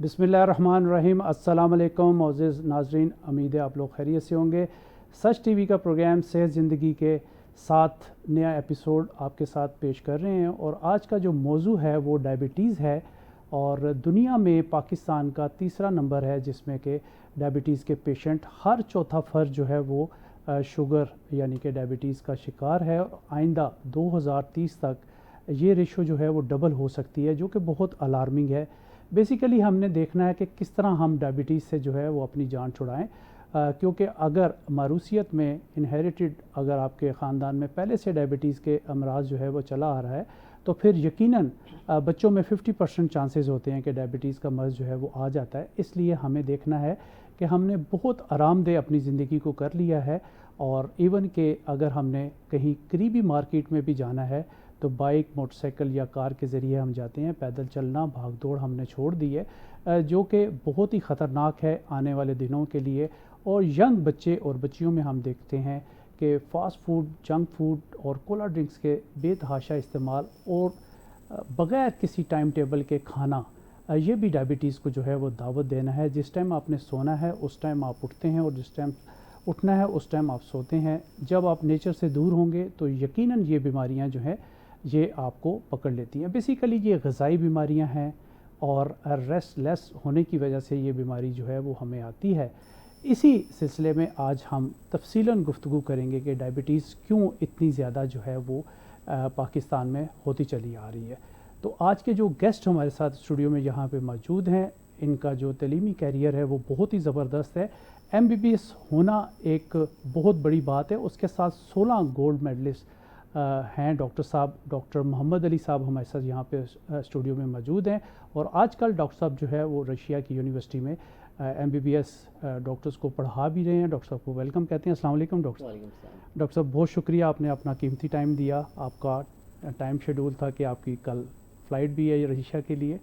बिस्मिल्लाहिर्रहमानिर्रहीम। अस्सलाम वालेकुम मोअज़्ज़िज़ नाज़रीन, उम्मीद है आप लोग खैरियत से होंगे। सच टीवी का प्रोग्राम सेहत ज़िंदगी के साथ नया एपिसोड आपके साथ पेश कर रहे हैं और आज का जो मौजू है वो डायबिटीज़ है और दुनिया में पाकिस्तान का तीसरा नंबर है जिसमें कि डायबिटीज़ के पेशेंट हर चौथा फ़र्द जो है वो शुगर यानी कि डायबिटीज़ का शिकार है। आइंदा 2030 तक ये रेशो जो है वो डबल हो सकती है, जो कि बहुत अलार्मिंग है। बेसिकली हमने देखना है कि किस तरह हम डायबिटीज़ से जो है वो अपनी जान छुड़ाएं, क्योंकि अगर मारूसियत में इनहेरिटेड अगर आपके ख़ानदान में पहले से डायबिटीज़ के अमराज जो है वो चला आ रहा है तो फिर यकीनन बच्चों में 50% चांसेस होते हैं कि डायबिटीज़ का मर्ज़ जो है वो आ जाता है। इसलिए हमें देखना है कि हमने बहुत आरामदेह अपनी ज़िंदगी को कर लिया है और इवन के अगर हमने कहीं करीबी मार्केट में भी जाना है तो बाइक, मोटरसाइकिल या कार के ज़रिए हम जाते हैं। पैदल चलना, भाग दौड़ हमने छोड़ दी है, जो कि बहुत ही ख़तरनाक है आने वाले दिनों के लिए। और यंग बच्चे और बच्चियों में हम देखते हैं कि फ़ास्ट फूड, जंक फूड और कोला ड्रिंक्स के बेतहाशा इस्तेमाल और बग़ैर किसी टाइम टेबल के खाना, ये भी डायबिटीज़ को जो है वो दावत देना है। जिस टाइम आपने सोना है उस टाइम आप उठते हैं और जिस टाइम उठना है उस टाइम आप सोते हैं। जब आप नेचर से दूर होंगे तो यकीनन ये बीमारियां जो हैं ये आपको पकड़ लेती हैं। बेसिकली ये ग़िज़ाई बीमारियां हैं और रेस्टलेस होने की वजह से ये बीमारी जो है वो हमें आती है। इसी सिलसिले में आज हम तफसीलन गुफ्तगू करेंगे कि डायबिटीज़ क्यों इतनी ज़्यादा जो है वो पाकिस्तान में होती चली आ रही है। तो आज के जो गेस्ट हमारे साथ स्टूडियो में यहाँ पे मौजूद हैं, इनका जो तलीमी कैरियर है वो बहुत ही ज़बरदस्त है। MBBS होना एक बहुत बड़ी बात है, उसके साथ 16 गोल्ड मेडलिस्ट हैं। डॉक्टर साहब, डॉक्टर मोहम्मद अली साहब हमारे साथ यहाँ पे स्टूडियो में मौजूद हैं और आजकल डॉक्टर साहब जो है वो रशिया की यूनिवर्सिटी में MBBS डॉक्टर्स को पढ़ा भी रहे हैं। डॉक्टर साहब को वेलकम कहते हैं। अस्सलाम वालेकुम डॉक्टर साहब। डॉक्टर साहब बहुत शुक्रिया, आपने अपना कीमती टाइम दिया। आपका टाइम शेड्यूल था कि आपकी कल फ़्लाइट भी है रशिया के लिए,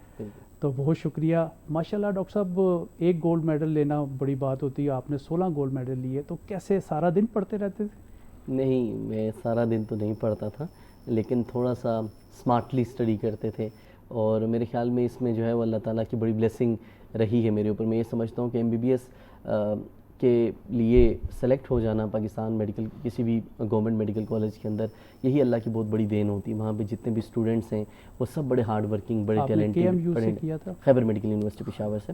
तो बहुत शुक्रिया। माशाल्लाह डॉक्टर साहब, एक गोल्ड मेडल लेना बड़ी बात होती है, आपने 16 गोल्ड मेडल लिए, तो कैसे सारा दिन पढ़ते रहते थे? नहीं, मैं सारा दिन तो नहीं पढ़ता था, लेकिन थोड़ा सा स्मार्टली स्टडी करते थे और मेरे ख्याल में इसमें जो है वो अल्लाह ताला की बड़ी ब्लेसिंग रही है मेरे ऊपर। मैं ये समझता हूँ कि MBBS के लिए सेलेक्ट हो जाना पाकिस्तान मेडिकल किसी भी गवर्नमेंट मेडिकल कॉलेज के अंदर, यही अल्लाह की बहुत बड़ी देन होती है। वहाँ पे जितने भी स्टूडेंट्स हैं वो सब बड़े हार्ड वर्किंग, बड़े talented, Khyber medical university Peshawar से,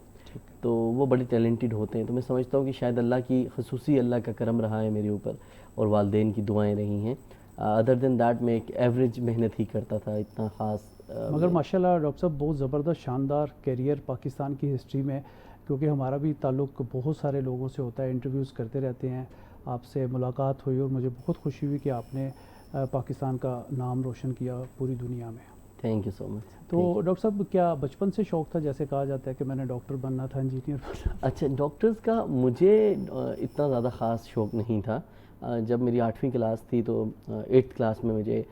तो वो बड़े टैलेंटेड होते हैं। तो मैं समझता हूँ कि शायद अल्लाह की खसूसी अल्लाह का करम रहा है मेरे ऊपर और वालदेन की दुआएं रही हैं। अदर देन दैट मैं एक एवरेज मेहनत ही करता था, इतना ख़ास मगर माशाल्लाह डॉक्टर साहब बहुत ज़बरदस्त शानदार कैरियर पाकिस्तान की हिस्ट्री में, क्योंकि हमारा भी ताल्लुक़ बहुत सारे लोगों से होता है, इंटरव्यूज़ करते रहते हैं। आपसे मुलाकात हुई और मुझे बहुत खुशी हुई कि आपने पाकिस्तान का नाम रोशन किया पूरी दुनिया में। Thank you so much. तो डॉक्टर साहब, क्या बचपन से शौक़ था, जैसे कहा जाता है कि मैंने डॉक्टर बनना था, इंजीनियर बनना? अच्छा, डॉक्टर्स का मुझे इतना ज़्यादा ख़ास शौक़ नहीं था। जब मेरी 8वीं क्लास थी तो 8th क्लास में मुझे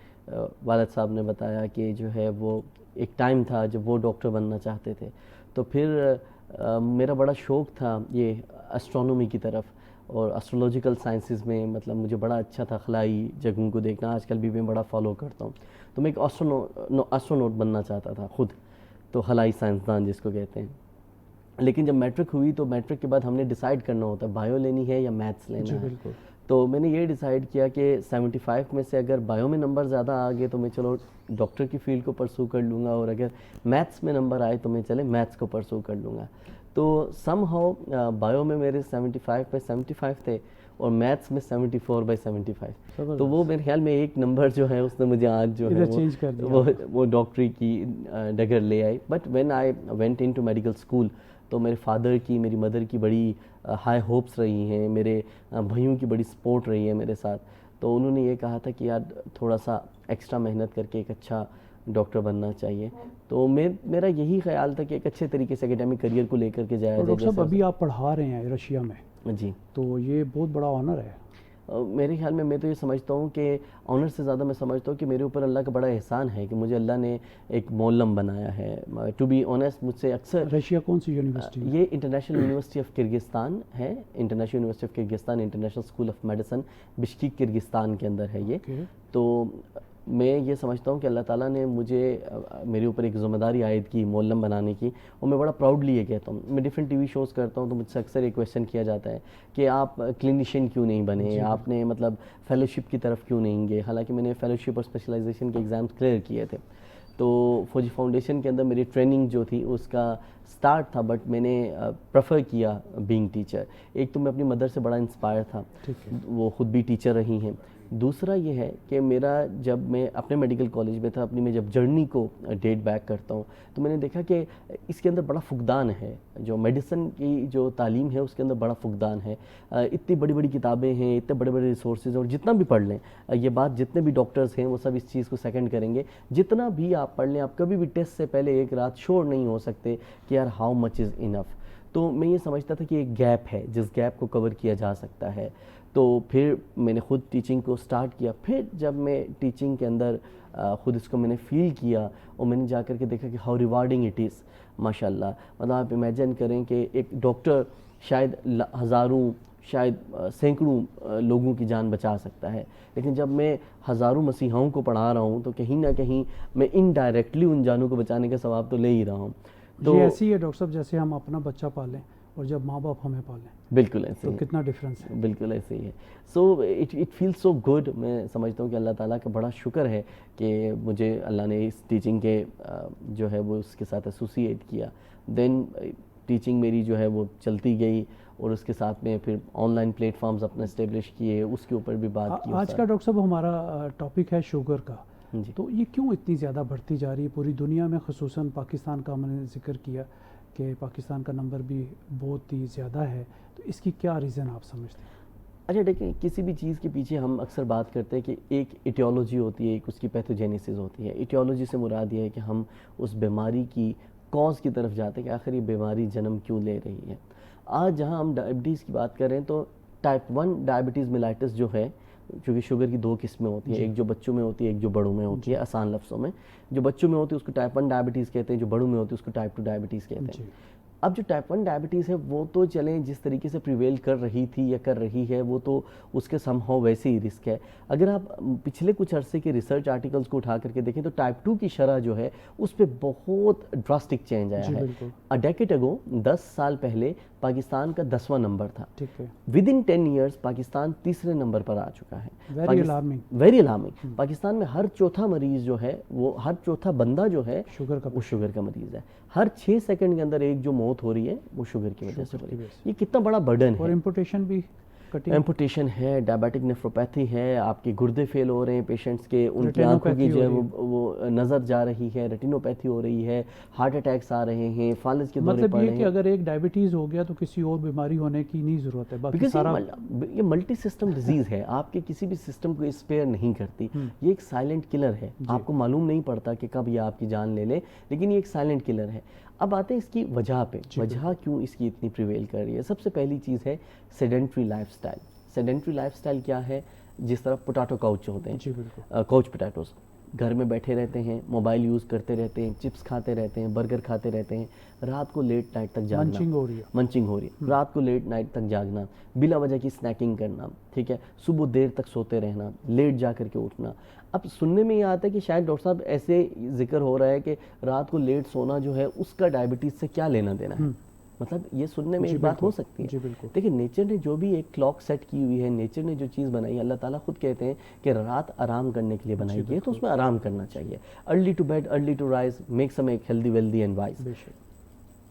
वालिद साहब ने बताया कि जो है वो एक टाइम था जब वो डॉक्टर बनना चाहते थे। तो फिर मेरा बड़ा शौक़ था ये एस्ट्रोनॉमी की तरफ और एस्ट्रोलॉजिकल साइंसेस में, मतलब मुझे बड़ा अच्छा था खलाई जगहों को देखना। आजकल भी मैं बड़ा फॉलो करता हूँ। तो मैं एक एस्ट्रोनॉट बनना चाहता था खुद, तो खलाई साइंसदान जिसको कहते हैं। लेकिन जब मैट्रिक हुई तो मैट्रिक के बाद हमने डिसाइड करना होता है बायो लेनी है या मैथ्स लेना है। बिल्कुल। तो मैंने ये डिसाइड किया कि 75 में से अगर बायो में नंबर ज़्यादा आ गए तो मैं चलो डॉक्टर की फील्ड को परसू कर लूँगा, और अगर मैथ्स में नंबर आए तो मैं चले मैथ्स को परसू कर लूँगा। तो समहाउ बायो में मेरे 75 पे 75 थे और मैथ्स में 74/75। तो वो मेरे ख्याल में एक नंबर जो है उसने मुझे आज जो है वो डॉक्टरी की डगर ले आई। But when I went into medical school तो मेरे फादर की, मेरी मदर की बड़ी हाई होप्स रही हैं, मेरे भाइयों की बड़ी सपोर्ट रही है मेरे साथ। तो उन्होंने ये कहा था कि यार थोड़ा सा एक्स्ट्रा मेहनत करके एक अच्छा डॉक्टर बनना चाहिए। तो मेरा यही ख्याल था कि एक अच्छे तरीके से एकेडमिक करियर को लेकर के जाया जाए। डॉक्टर साहब, अभी आप पढ़ा रहे हैं रशिया में जी, तो ये बहुत बड़ा ऑनर है। मेरे ख्याल में मैं तो ये समझता हूँ कि ऑनर से ज़्यादा मैं समझता हूँ कि मेरे ऊपर अल्लाह का बड़ा एहसान है कि मुझे अल्लाह ने एक मोल्लम बनाया है। टू बी ऑनेस्ट, मुझसे अक्सर रशिया कौन सी यूनिवर्सिटी? ये इंटरनेशनल यूनिवर्सिटी ऑफ किर्गिस्तान है, international university of Kyrgyzstan, international school of medicine, Bishkek Kyrgyzstan के अंदर है ये। तो मैं ये समझता हूँ कि अल्लाह ताला ने मुझे मेरे ऊपर एक ज़िम्मेदारी आयद की मोल्लम बनाने की, और मैं बड़ा प्राउडली ये कहता हूँ। मैं डिफरेंट टीवी शोज़ करता हूँ तो मुझसे अक्सर एक क्वेश्चन किया जाता है कि आप क्लिनिशियन क्यों नहीं बने, आपने मतलब फेलोशिप की तरफ क्यों नहीं गए। हालांकि मैंने फेलोशिप और स्पेशलाइजेशन के एग्ज़ाम्स क्लियर किए थे, तो फौजी फाउंडेशन के अंदर मेरी ट्रेनिंग जो थी उसका स्टार्ट था, बट मैंने प्रेफर किया बीइंग टीचर। एक तो मैं अपनी मदर से बड़ा इंस्पायर था, वो खुद भी टीचर रही हैं। दूसरा ये है कि मेरा जब मैं अपने मेडिकल कॉलेज में था, अपनी मैं जब जर्नी को डेट बैक करता हूँ तो मैंने देखा कि इसके अंदर बड़ा फुकदान है, जो मेडिसिन की जो तालीम है उसके अंदर बड़ा फुकदान है। इतनी बड़ी बड़ी किताबें हैं, इतने बड़े बड़े रिसोर्सेज, और जितना भी पढ़ लें, ये बात जितने भी डॉक्टर्स हैं वो सब इस चीज़ को सेकंड करेंगे, जितना भी आप पढ़ लें आप कभी भी टेस्ट से पहले एक रात श्योर नहीं हो सकते कि यार हाउ मच इज़ इनफ। तो मैं ये समझता था कि एक गैप है जिस गैप को कवर किया जा सकता है। तो फिर मैंने ख़ुद टीचिंग को स्टार्ट किया। फिर जब मैं टीचिंग के अंदर ख़ुद इसको मैंने फील किया और मैंने जा कर के देखा कि हाउ रिवार्डिंग इट इज़, माशाल्लाह। मतलब आप इमेजिन करें कि एक डॉक्टर शायद हज़ारों, शायद सैकड़ों लोगों की जान बचा सकता है, लेकिन जब मैं हज़ारों मसीहाओं को पढ़ा रहा हूँ तो कहीं ना कहीं मैं इनडायरेक्टली उन जानों को बचाने का सवाब तो ले ही रहा हूँ। तो ये ऐसी है डॉक्टर साहब जैसे हम अपना बच्चा पालें और जब माँ बाप हमें पालें, बिल्कुल ऐसे तो ही कितना डिफरेंस है। बिल्कुल ऐसे ही है। So it feels so good. मैं समझता हूँ कि अल्लाह ताला का बड़ा शुक्र है कि मुझे अल्लाह ने इस टीचिंग के जो है वो उसके साथ एसोसिएट किया। देन टीचिंग मेरी जो है वो चलती गई, और उसके साथ में फिर ऑनलाइन प्लेटफॉर्म्स अपने इस्टेब्लिश किए, उसके ऊपर भी बात की। आज का डॉक्टर साहब हमारा टॉपिक है शुगर का। जी। तो ये क्यों इतनी ज़्यादा बढ़ती जा रही है पूरी दुनिया में, ख़ुसूसन पाकिस्तान का हमने जिक्र किया कि पाकिस्तान का नंबर भी बहुत ही ज़्यादा है, तो इसकी क्या रीज़न आप समझते हैं? अच्छा देखिए, किसी भी चीज़ के पीछे हम अक्सर बात करते हैं कि एक इटियोलॉजी होती है, एक उसकी पैथोजेनेसिस होती है। इटियोलॉजी से मुराद ये है कि हम उस बीमारी की कॉज की तरफ जाते हैं कि आखिर ये बीमारी जन्म क्यों ले रही है। आज जहाँ हम डायबिटीज़ की बात कर रहे हैं तो टाइप 1 डायबिटीज़ मिलाइटिस जो है, क्योंकि शुगर की दो किस्में होती हैं, एक जो बच्चों में होती है, एक जो बड़ों में होती है। आसान लफ्ज़ों में जो बच्चों में होती है उसको टाइप 1 डायबिटीज़ कहते हैं, जो बड़ों में होती है उसको टाइप 2 डायबिटीज़ कहते हैं। अब जो टाइप 1 डायबिटीज़ है वो तो चलें जिस तरीके से प्रिवेल कर रही थी या कर रही है, वो तो उसके समहाउ वैसे ही रिस्क है। अगर आप पिछले कुछ अरसे के रिसर्च आर्टिकल्स को उठा करके देखें तो टाइप 2 की शरह जो है उस पर बहुत ड्रास्टिक चेंज आया है। अ डेकेड अगो, 10 साल पहले पाकिस्तान का 10वां नंबर था। विद इन 10 ईयर्स पाकिस्तान तीसरे नंबर पर आ चुका है। Very alarming. पाकिस्तान में हर चौथा मरीज जो है, वो हर चौथा बंदा जो है शुगर का मरीज है। हर 6 सेकंड के अंदर एक जो मौत हो रही है वो शुगर की वजह से हो रही है। ये कितना बड़ा बर्डन है। और इम्पोर्टेशन भी, एम्पुटेशन है, डायबिटिक नेफ्रोपैथी है, आपके गुर्दे फेल हो रहे हैं पेशेंट्स के, उनकी आंखों की जो है वो नज़र जा रही है, रेटिनोपैथी हो रही है, हार्ट अटैक्स आ रहे हैं, फालिज के दौरे मतलब ये कि अगर एक डायबिटीज़ हो गया तो किसी और बीमारी होने की नहीं ज़रूरत है, बाकी सारा ये मल्टी सिस्टम डिजीज़ है, आपके किसी भी सिस्टम को स्पेयर नहीं करती। ये एक साइलेंट किलर है, आपको मालूम नहीं पड़ता कि कब ये आपकी जान ले ले, लेकिन ये एक साइलेंट किलर है। अब आते हैं इसकी वजह पे, वजह क्यों इसकी इतनी प्रिवेल कर रही है। सबसे पहली चीज़ है सेडेंट्री लाइफस्टाइल। सेडेंट्री लाइफस्टाइल क्या है? जिस तरह पोटैटो काउच होते हैं, काउच पोटैटोज, घर में बैठे रहते हैं, मोबाइल यूज़ करते रहते हैं, चिप्स खाते रहते हैं, बर्गर खाते रहते हैं, रात को लेट नाइट तक जागना, मंचिंग हो रही है, रात को लेट नाइट तक जागना, बिला वजह की स्नैकिंग करना, ठीक है, सुबह देर तक सोते रहना, लेट जा करके उठना। अब सुनने में ये आता है कि शायद डॉक्टर साहब ऐसे जिक्र हो रहा है कि रात को लेट सोना जो है उसका डायबिटीज़ से क्या लेना देना है। मतलब ये सुनने में एक बात हो सकती है। देखिए, नेचर ने जो भी एक क्लॉक सेट की हुई है, नेचर ने जो चीज़ बनाई है, अल्लाह ताला खुद कहते हैं कि रात आराम करने के लिए बनाई गई है, तो उसमें आराम करना चाहिए। Early to bed early to rise makes a make healthy wealthy and wise.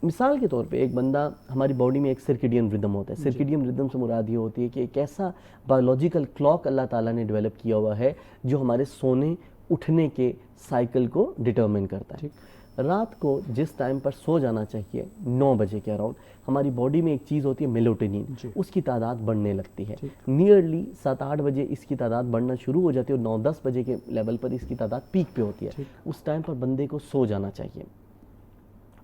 मिसाल के तौर पे एक बंदा, हमारी बॉडी में एक सर्केडियन रिदम होता है। सर्केडियन रिदम से मुराद ये होती है कि एक ऐसा बायोलॉजिकल क्लॉक अल्लाह ताला ने डेवलप किया हुआ है जो हमारे सोने उठने के साइकिल को डिटरमिन करता है। रात को जिस टाइम पर सो जाना चाहिए 9 बजे के अराउंड, हमारी बॉडी में एक चीज़ होती है मेलाटोनिन, उसकी तादाद बढ़ने लगती है। नियरली 7-8 बजे इसकी तादाद बढ़ना शुरू हो जाती है और 9-10 बजे के लेवल पर इसकी तादाद पीक पे होती है। उस टाइम पर बंदे को सो जाना चाहिए।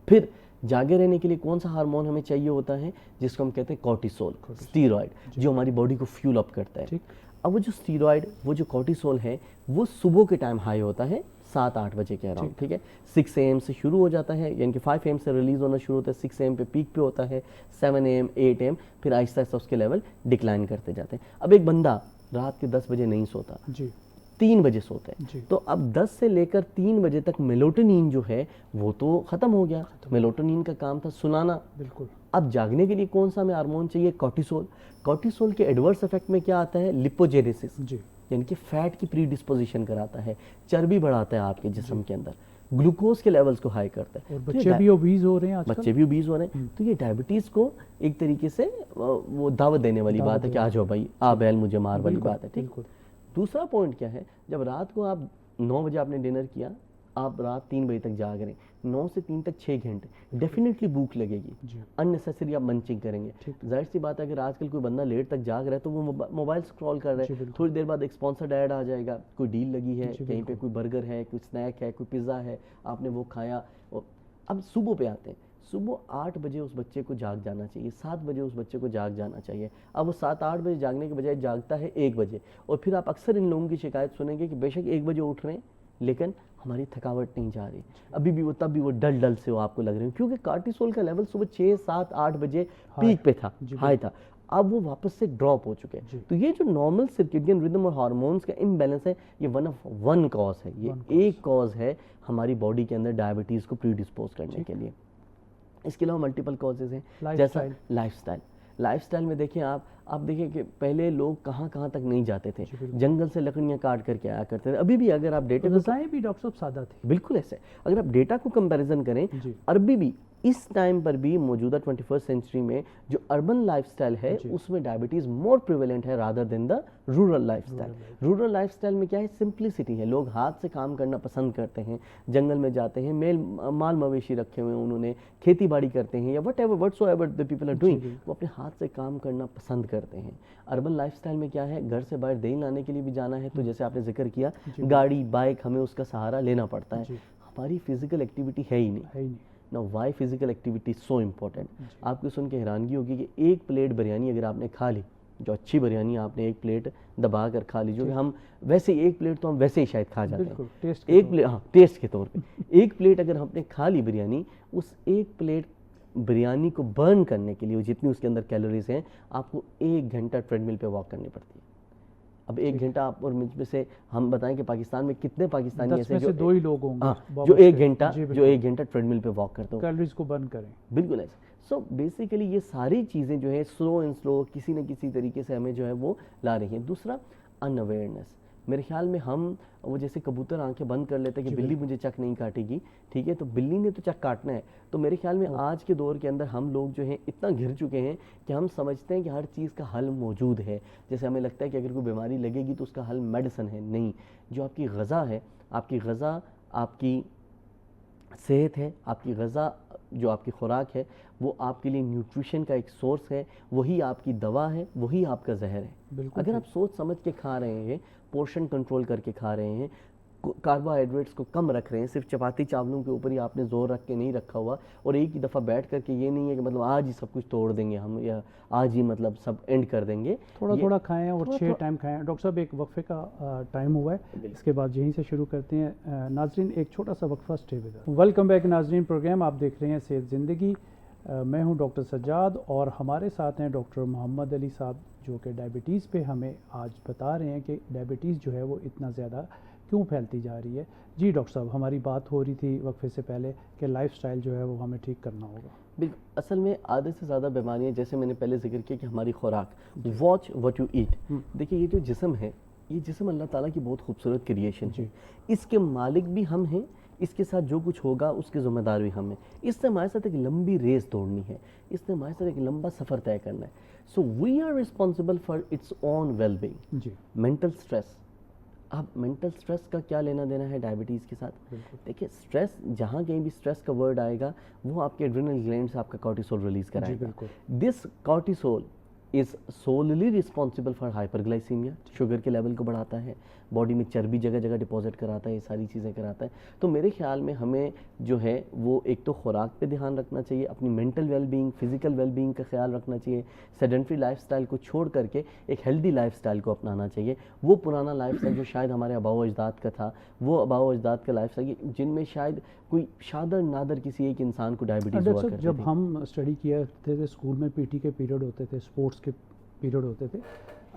फिर जागे रहने के लिए कौन सा हार्मोन हमें चाहिए होता है, जिसको हम कहते हैं कॉर्टिसोल, स्टीरॉयड, जो हमारी बॉडी को फ्यूल अप करता है। अब वो जो स्टीरॉयड, वो जो कॉर्टिसोल है, वो सुबह के टाइम हाई होता है 7-8 बजे के अराउंड, ठीक है। 6 AM से शुरू हो जाता है, यानी कि 5 AM से रिलीज होना शुरू होता है, 6 AM पे पीक पे होता है, 7 AM 8 AM, फिर आहिस्ता आहिस्ता उसके लेवल डिक्लाइन करते जाते हैं। अब एक बंदा रात के 10 बजे नहीं सोता, 3 बजे सोते जी। हैं। तो अब 10 से लेकर 3 बजे तक मेलाटोनिन जो है वो तो ख़त्म हो गया। मेलाटोनिन का काम था सुलाना। बिल्कुल। अब जागने के लिए कौन सा हमें हार्मोन चाहिए? कॉर्टिसोल। कॉर्टिसोल के एडवर्स इफेक्ट में क्या आता है? लिपोजेनेसिस, जी। यानी कि फैट की प्रीडिस्पोजिशन कराता है, चर्बी बढ़ाता है आपके जिस्म के अंदर, ग्लूकोज के लेवल्स को हाई करता है। और तो ये बच्चे भी ओबीज हो रहे हैं आजकल। बच्चे भी ओबीज हो रहे हैं। तो ये डायबिटीज़ को एक तरीके से वो दावत देने वाली बात है कि आ जाओ भाई, आ बैल मुझे मार वाली बिल्कुल, बात है। ठीक। बिल्कुल। दूसरा पॉइंट क्या है? जब रात को आप 9 बजे आपने डिनर किया, आप रात 3 बजे तक जाग रहे हैं, 9 से 3 तक 6 घंटे डेफिनेटली भूख लगेगी। जी। अननेसेसरी आप मंचिंग करेंगे। जाहिर सी बात है अगर आजकल कोई बंदा लेट तक जाग रहा है तो वो मोबाइल स्क्रॉल कर रहा जी, है, बिल्कुल। थोड़ी देर बाद एक स्पॉन्सर्ड ऐड आ जाएगा, कोई डील लगी है, जी, कहीं पे कोई बर्गर है, कोई स्नैक है, कोई पिज़्ज़ा है, आपने वो खाया। और अब सुबह पे आते हैं। सुबह 8 बजे उस बच्चे को जाग जाना चाहिए, 7 बजे उस बच्चे को जाग जाना चाहिए। अब वो 7-8 बजे जागने के बजाय जागता है 1 बजे। और फिर आप अक्सर इन लोगों की शिकायत सुनेंगे कि बेशक 1 बजे उठ रहे हैं लेकिन हमारी थकावट नहीं जा रही, अभी भी वो तब भी वो डल डल से वो आपको लग रहे हैं, क्योंकि कार्टिसोल का लेवल सुबह 6-7-8 बजे पीक पे था, हाई था। अब वो वापस से ड्रॉप हो चुके हैं। तो ये जो नॉर्मल सर्केडियन रिदम और हार्मोन्स का इम्बैलेंस है, ये वन कॉज है, ये एक कॉज है हमारी बॉडी के अंदर डायबिटीज़ को प्रीडिस्पोज करने के लिए। इसके अलावा मल्टीपल कॉजेज हैं, जैसा लाइफस्टाइल में देखें आप देखिए कि पहले लोग कहाँ कहाँ तक नहीं जाते थे, जंगल से लकड़ियाँ काट करके आया करते थे। अभी भी अगर आप डेटा गज़ाएं भी डॉक्टर साहब सादा थी। बिल्कुल ऐसे, अगर आप डेटा को कंपैरिजन करें, अरबी भी इस टाइम पर भी मौजूदा 21st सेंचुरी में जो अर्बन लाइफस्टाइल है उसमें डायबिटीज़ मोर प्रिवेलेंट है rather than the rural lifestyle. Rural lifestyle में क्या है? सिंप्लिसिटी है, लोग हाथ से काम करना पसंद करते हैं, जंगल में जाते हैं, माल मवेशी रखे हुए हैं उन्होंने, खेती बाड़ी करते हैं, या whatsoever the people are doing, वो अपने हाथ से काम करना पसंद करते हैं। अर्बन लाइफस्टाइल में क्या है? घर से बाहर दही लाने के लिए भी जाना है तो जैसे आपने जिक्र किया, गाड़ी बाइक हमें उसका सहारा लेना पड़ता है, हमारी फिजिकल एक्टिविटी है ही नहीं। ना why physical activity so important. आपको सुन के हैरानगी होगी कि 1 प्लेट बिरयानी अगर आपने खा ली, जो अच्छी बिरयानी आपने 1 प्लेट दबा कर खा ली, जो कि हम वैसे 1 प्लेट तो हम वैसे ही शायद खा जाते हैं, एक प्लेट, हाँ टेस्ट के तौर पे 1 प्लेट अगर हमने खा ली बिरयानी, उस 1 प्लेट बिरयानी को बर्न करने के लिए जितनी उसके अंदर कैलोरीज हैं, आपको 1 घंटा ट्रेडमिल पे वॉक करनी पड़ती है। अब 1 घंटा आप और मुझ में से हम बताएं कि पाकिस्तान में कितने पाकिस्तानी ऐसे जो 2 ही लोग होंगे, हाँ, जो 1 घंटा ट्रेडमिल पे वॉक करते हो, कैलोरीज को बर्न करें। बिल्कुल ऐसे। सो बेसिकली ये सारी चीज़ें जो है स्लो किसी न किसी तरीके से हमें जो है वो ला रही हैं। दूसरा, अनअवेयरनेस। मेरे ख्याल में हम वो जैसे कबूतर आंखें बंद कर लेते हैं कि बिल्ली मुझे चक नहीं काटेगी, ठीक है, तो बिल्ली ने तो चक काटना है। तो मेरे ख्याल में आज के दौर के अंदर हम लोग जो हैं इतना घिर चुके हैं कि हम समझते हैं कि हर चीज़ का हल मौजूद है। जैसे हमें लगता है कि अगर कोई बीमारी लगेगी तो उसका हल मेडिसिन है। नहीं, जो आपकी ग़ज़ा है, आपकी ग़ज़ा आपकी सेहत है, आपकी ग़ज़ा जो आपकी खुराक है वो आपके लिए न्यूट्रिशन का एक सोर्स है, वही आपकी दवा है, वही आपका जहर है। अगर आप सोच समझ के खा रहे हैं, पोर्शन कंट्रोल करके खा रहे हैं, कार्बोहाइड्रेट्स को कम रख रहे हैं, सिर्फ चपाती चावलों के ऊपर ही आपने जोर रख के नहीं रखा हुआ, और एक ही दफ़ा बैठ करके ये नहीं है कि मतलब आज ही सब कुछ तोड़ देंगे हम, या आज ही मतलब सब एंड कर देंगे, थोड़ा खाएं और 6 टाइम खाएं। डॉक्टर साहब एक वक्फे का टाइम हुआ है, इसके बाद यहीं से शुरू करते हैं। नाजरीन एक छोटा सा वक्फा, stay with us. Welcome back नाजरीन, प्रोग्राम आप देख रहे हैं सेहत ज़िंदगी। मैं हूं डॉक्टर सज्जाद और हमारे साथ हैं डॉक्टर मोहम्मद अली साहब, जो कि डायबिटीज़ पे हमें आज बता रहे हैं कि डायबिटीज़ जो है वो इतना ज़्यादा क्यों फैलती जा रही है। जी डॉक्टर साहब, हमारी बात हो रही थी वक्फे से पहले कि लाइफस्टाइल जो है वो हमें ठीक करना होगा। बिल्कुल, असल में आधे से ज़्यादा बीमारियाँ, जैसे मैंने पहले जिक्र किया कि हमारी खुराक, वॉच व्हाट यू ईट। देखिए ये जो जिस्म है, ये जिस्म अल्लाह ताला की बहुत खूबसूरत क्रिएशन है, इसके मालिक भी हम हैं, इसके साथ जो कुछ होगा उसके ज़िम्मेदार भी हम हैं। इससे हमारे साथ एक लंबी रेस दौड़नी है, इसने हमारे साथ एक लंबा सफ़र तय करना है। So we are responsible for its own well being. जी, मेंटल स्ट्रेस, अब मेंटल स्ट्रेस का क्या लेना देना है डायबिटीज़ के साथ? देखिए स्ट्रेस, जहाँ कहीं भी स्ट्रेस का वर्ड आएगा वो आपके एड्रेनल ग्लैंड से आपका कॉर्टिसोल रिलीज कराएगा। This cortisol is solely responsible for hyperglycaemia, sugar के लेवल को बढ़ाता है, बॉडी में चर्बी जगह जगह डिपॉजिट कराता है, ये सारी चीज़ें कराता है। तो मेरे ख्याल में हमें जो है वो एक तो खुराक पे ध्यान रखना चाहिए, अपनी मेंटल वेलबींग, फिजिकल वेलबींग का ख्याल रखना चाहिए, सेडेंट्री लाइफस्टाइल को छोड़ करके एक हेल्दी लाइफस्टाइल को अपनाना चाहिए। वो पुराना लाइफस्टाइल जो शायद हमारे आबाओ अजदाद का था, वो आबाओ अजदाद का लाइफस्टाइल जिनमें शायद कोई शादर नादर किसी एक इंसान को डायबिटीज़ हुआ करती थी। जब हम स्टडी किया करते थे स्कूल में, पीटी के पीरियड होते थे, स्पोर्ट्स के पीरियड होते थे,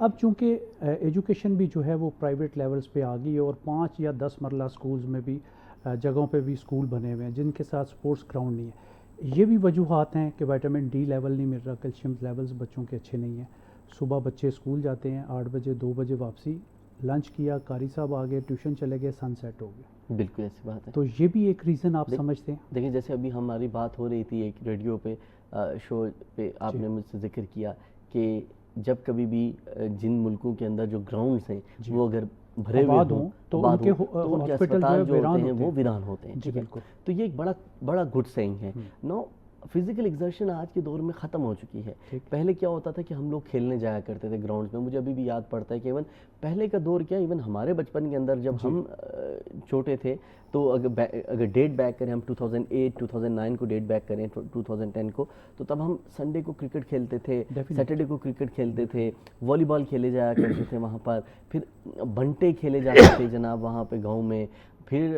अब चूंकि एजुकेशन भी जो है वो प्राइवेट लेवल्स पे आ गई है और 5 या 10 मरला स्कूल्स में भी जगहों पे भी स्कूल बने हुए हैं जिनके साथ स्पोर्ट्स ग्राउंड नहीं है। ये भी वजूहात हैं कि विटामिन डी लेवल नहीं मिल रहा, कैल्शियम लेवल्स बच्चों के अच्छे नहीं हैं। सुबह बच्चे स्कूल जाते हैं 8 बजे 2 बजे वापसी, लंच किया, कारी साहब आ गए, ट्यूशन चले गए, सनसेट हो गया। बिल्कुल ऐसी बात है। तो ये भी एक रीज़न आप समझते हैं? देखिए जैसे अभी हमारी बात हो रही थी एक रेडियो पे शो पे आपने मुझसे जिक्र किया कि जब कभी भी जिन मुल्कों के अंदर जो ग्राउंड्स हैं वो अगर भरे हुए हों तो उनके अस्पताल जो होते हैं वो वीरान होते हैं। जी बिल्कुल। तो ये एक बड़ा गुड सेइंग है। नो फिजिकल एग्जर्शन आज के दौर में ख़त्म हो चुकी है। पहले क्या होता था कि हम लोग खेलने जाया करते थे ग्राउंड्स में। मुझे अभी भी याद पड़ता है कि इवन पहले का दौर क्या, इवन हमारे बचपन के अंदर जब हम छोटे थे तो अगर डेट बैक करें हम 2008 2009 को डेट बैक करें 2010 को, तो तब हम संडे को क्रिकेट खेलते थे, सैटरडे को क्रिकेट खेलते थे, वॉलीबॉल खेले जाया करते थे वहाँ पर, फिर बंटे खेले जाते थे जनाब वहाँ पे गाँव में, फिर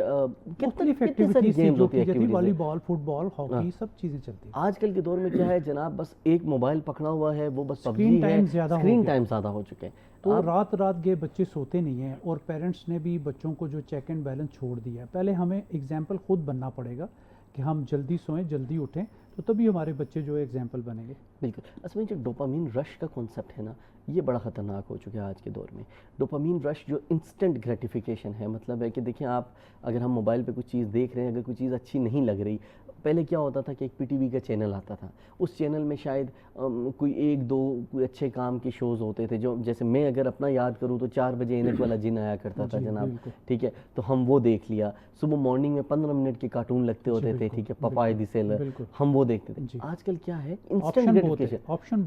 कितनी सारी गेम्स होती है, वॉलीबॉल, फुटबॉल, हॉकी, सब चीज़ें चलती हैं। आजकल के दौर में क्या है जनाब, बस एक मोबाइल पकड़ा हुआ है, वो बस पबजी है, स्क्रीन टाइम ज़्यादा हो चुके हैं। तो रात के बच्चे सोते नहीं हैं और पेरेंट्स ने भी बच्चों को जो चेक एंड बैलेंस छोड़ दिया है। पहले हमें एग्जाम्पल खुद बनना पड़ेगा कि हम जल्दी सोएं, जल्दी उठें, तो तभी हमारे बच्चे जो है एग्जाम्पल बनेंगे। बिल्कुल। असल में जो डोपामीन रश का कॉन्सेप्ट है ना, ये बड़ा ख़तरनाक हो चुका है आज के दौर में। डोपामीन रश जो इंस्टेंट ग्रेटिफिकेशन है, मतलब है कि देखिए आप अगर हम मोबाइल पे कुछ चीज़ देख रहे हैं, अगर कोई चीज़ अच्छी नहीं लग रही, पहले क्या होता था कि एक पीटीवी का चैनल आता था, उस चैनल में शायद कोई एक दो कोई अच्छे काम के शोज़ होते थे, जो जैसे मैं अगर अपना याद करूँ तो 4 बजे एनक वाला जिन आया करता था जनाब, ठीक है, तो हम वो देख लिया। सुबह मॉर्निंग में 15 मिनट के कार्टून लगते होते थे, ठीक है, पपाई द सेलर, हम वो देखते थे। आजकल क्या है, इंस्टेंट ग्रेटिफिकेशन, ऑप्शन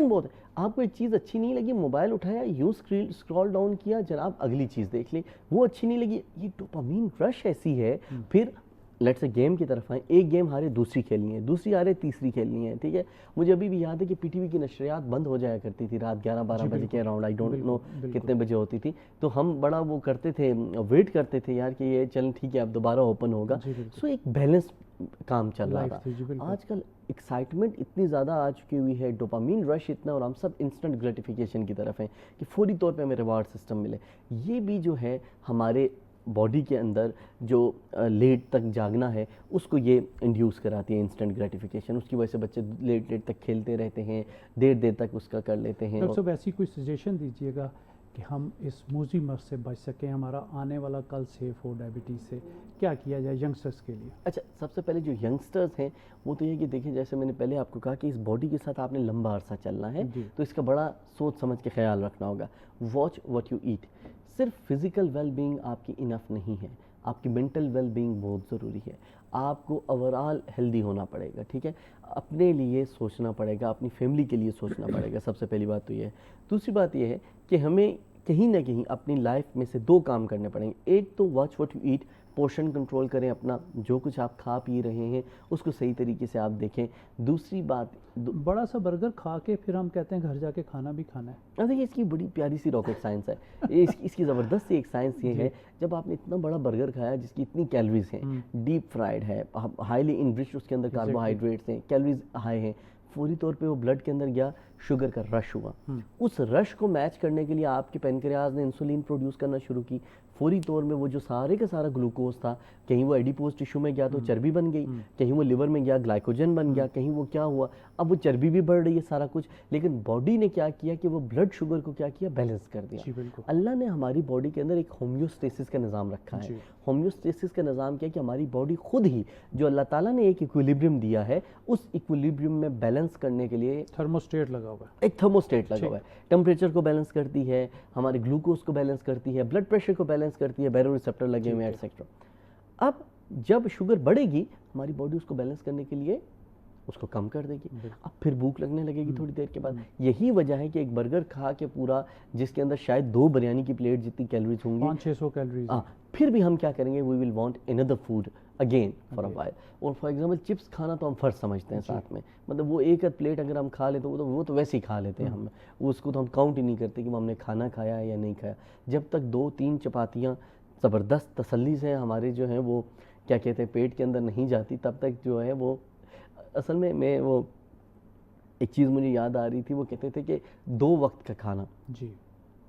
बहुत है। आपको एक चीज़ अच्छी नहीं लगी, मोबाइल उठाया, यूँ स्क्रॉल डाउन किया, जनाब अगली चीज़ देख ली, वो अच्छी नहीं लगी। ये डोपामीन रश ऐसी है। फिर लेट्स से गेम की तरफ आए, एक गेम हारे दूसरी खेलनी है, दूसरी हारे तीसरी खेलनी है, ठीक है। मुझे अभी भी याद है कि पीटीवी की नशरियात बंद हो जाया करती थी रात 11-12 बजे के अराउंड, आई डोंट नो कितने बजे होती थी, तो हम बड़ा वो करते थे, वेट करते थे यार कि ये चल ठीक है अब दोबारा ओपन होगा। सो एक बैलेंस काम चल रहा था। आजकल एक्साइटमेंट इतनी ज़्यादा आ चुकी हुई है, डोपामीन रश इतना, और हम सब इंस्टेंट ग्रेटिफिकेशन की तरफ हैं कि फौरी तौर पे हमें रिवार्ड सिस्टम मिले। ये भी जो है हमारे बॉडी के अंदर जो लेट तक जागना है उसको ये इंड्यूस कराती है इंस्टेंट ग्रेटिफिकेशन। उसकी वजह से बच्चे लेट तक खेलते रहते हैं, देर तक उसका कर लेते हैं। डॉक्टर साहब ऐसी कोई सजेशन दीजिएगा कि हम इस मूजी मर्ज से बच सकें, हमारा आने वाला कल सेफ हो डायबिटीज़ से, क्या किया जाए यंगस्टर्स के लिए? अच्छा, सबसे पहले जो यंगस्टर्स हैं वो तो ये कि देखिए जैसे मैंने पहले आपको कहा कि इस बॉडी के साथ आपने लंबा अरसा चलना है, तो इसका बड़ा सोच समझ के ख्याल रखना होगा। वॉच व्हाट यू ईट। सिर्फ फिज़िकल वेलबींग आपकी इनफ नहीं है, आपकी मेंटल वेलबींग बहुत ज़रूरी है। आपको ओवरऑल हेल्दी होना पड़ेगा, ठीक है, अपने लिए सोचना पड़ेगा, अपनी फैमिली के लिए सोचना पड़ेगा। सबसे पहली बात तो ये है। दूसरी बात ये है कि हमें कहीं ना कहीं अपनी लाइफ में से 2 काम करने पड़ेंगे। एक तो watch what you eat, portion control करें अपना, जो कुछ आप खा पी रहे हैं उसको सही तरीके से आप देखें। दूसरी बात, बड़ा सा बर्गर खा के फिर हम कहते हैं घर जाके खाना भी खाना है। देखिए इसकी बड़ी प्यारी सी रॉकेट साइंस है। इसकी ज़बरदस्त सी एक साइंस ये है, जब आपने इतना बड़ा बर्गर खाया जिसकी इतनी कैलोरीज हैं, डीप फ्राइड है, हाईली इनरिच्ड, उसके अंदर कार्बोहाइड्रेट्स हैं, कैलोरीज हाई हैं, फौरी तौर पे वो ब्लड के अंदर गया, शुगर का रश हुआ। उस रश को मैच करने के लिए आपके पैनक्रियाज ने इंसुलिन प्रोड्यूस करना शुरू की। फौरी तौर में वो जो सारे का सारा ग्लूकोज था, कहीं वो एडिपोज टिश्यू में गया तो चर्बी बन गई, कहीं वो लिवर में गया ग्लाइकोजन बन गया, कहीं वो क्या हुआ, अब वो चर्बी भी बढ़ रही है सारा कुछ। लेकिन बॉडी ने क्या किया कि वो ब्लड शुगर को क्या किया, बैलेंस कर दिया। अल्लाह ने हमारी बॉडी के अंदर एक होम्योस्टेसिस का निज़ाम रखा है। होम्योस्टेसिस का निज़ाम क्या कि हमारी बॉडी खुद ही, जो अल्लाह ताला ने एक इक्विलिब्रियम दिया है, उस इक्विलिब्रियम में बैलेंस करने के लिए थर्मोस्टेट लगा हुआ है, एक थर्मोस्टेट लगा हुआ है। टेम्परेचर को बैलेंस करती है, हमारे ग्लूकोज को बैलेंस करती है, ब्लड प्रेशर को बैलेंस करती है, बैरो रिसेप्टर लगे हुए हैं एक्सेट्रा। अब जब शुगर बढ़ेगी हमारी बॉडी उसको बैलेंस करने के लिए उसको कम कर देगी, अब फिर भूख लगने लगेगी थोड़ी देर के बाद। यही वजह है कि एक बर्गर खा के पूरा, जिसके अंदर शायद 2 बिरयानी की प्लेट जितनी कैलोरीज होंगी, 500-600 कैलोरीज, फिर भी हम क्या करेंगे, we will want another food again for a while. और फॉर एग्जांपल चिप्स खाना तो हम फर्ज समझते हैं साथ में, मतलब वो एक प्लेट अगर हम खा लेते वो तो वैसे ही खा लेते हैं हम, उसको तो हम काउंट ही नहीं करते कि हमने खाना खाया है या नहीं खाया। जब तक 2-3 चपातियाँ ज़बरदस्त तसल्ली से हमारे जो हैं वो क्या कहते हैं पेट के अंदर नहीं जाती, तब तक जो है वो, असल में मैं वो एक चीज़ मुझे याद आ रही थी, वो कहते थे कि 2 वक्त का खाना,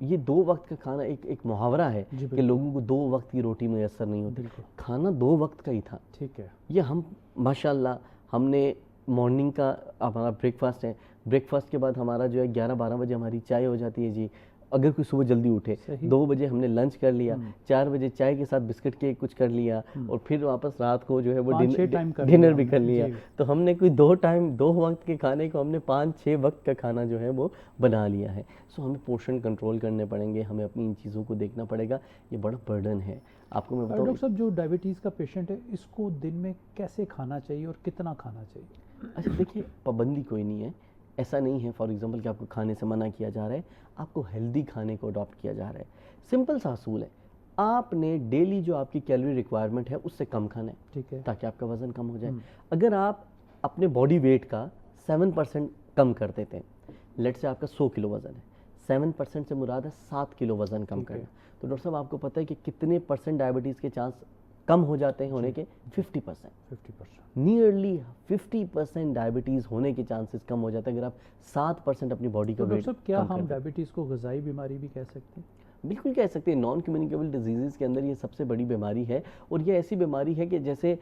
ये 2 वक्त का खाना एक मुहावरा है जी, कि बिल्कुल। लोगों को 2 वक्त की रोटी मैसर नहीं होती। बिल्कुल। खाना 2 वक्त का ही था। ठीक है। ये हम माशाल्लाह हमने मॉर्निंग का हमारा ब्रेकफास्ट है, ब्रेकफास्ट के बाद हमारा जो है 11-12 बजे हमारी चाय हो जाती है जी। अगर कोई सुबह जल्दी उठे सही। 2 बजे हमने लंच कर लिया, 4 बजे चाय के साथ बिस्किट केक कुछ कर लिया और फिर वापस रात को जो है वो 5-6 टाइम कर डिनर लिया भी कर हमने, लिया। जी। तो हमने कोई 2 टाइम 2 वक्त के खाने को हमने 5-6 वक्त का खाना जो है वो बना लिया है। सो हमें पोर्शन कंट्रोल करने पड़ेंगे, हमें अपनी इन चीज़ों को देखना पड़ेगा। ये बड़ा बर्डन है। आपको मैं बताऊँ, डॉक्टर साहब जो डायबिटीज़ का पेशेंट है इसको दिन में कैसे खाना चाहिए और कितना खाना चाहिए? अच्छा देखिए, पाबंदी कोई नहीं है, ऐसा नहीं है फॉर एग्जांपल कि आपको खाने से मना किया जा रहा है, आपको हेल्दी खाने को अडॉप्ट किया जा रहा है। सिंपल सा असूल है, आपने डेली जो आपकी कैलोरी रिक्वायरमेंट है उससे कम खाना है, ठीक है। ताकि आपका वजन कम हो जाए। अगर आप अपने बॉडी वेट का 7% कम कर देते हैं, लेट से आपका 100 किलो वजन है, 7% से मुराद है 7 किलो वजन कम ठीक है। करना। तो डॉक्टर साहब आपको पता है कि कितने परसेंट डायबिटीज़ के चांस कम हो जाते हैं होने के? 50%। 50%। नियरली 50% डायबिटीज़ होने के चांसेस कम हो जाते हैं अगर आप 7% अपनी बॉडी का तो वेट डॉक्टर साहब क्या कम कर हम दें। डायबिटीज़ को ग़िज़ाई बीमारी भी कह सकते हैं? बिल्कुल कह सकते हैं, नॉन कम्युनिकेबल डिजीज़ के अंदर ये सबसे बड़ी बीमारी है। और ये ऐसी बीमारी है कि जैसे,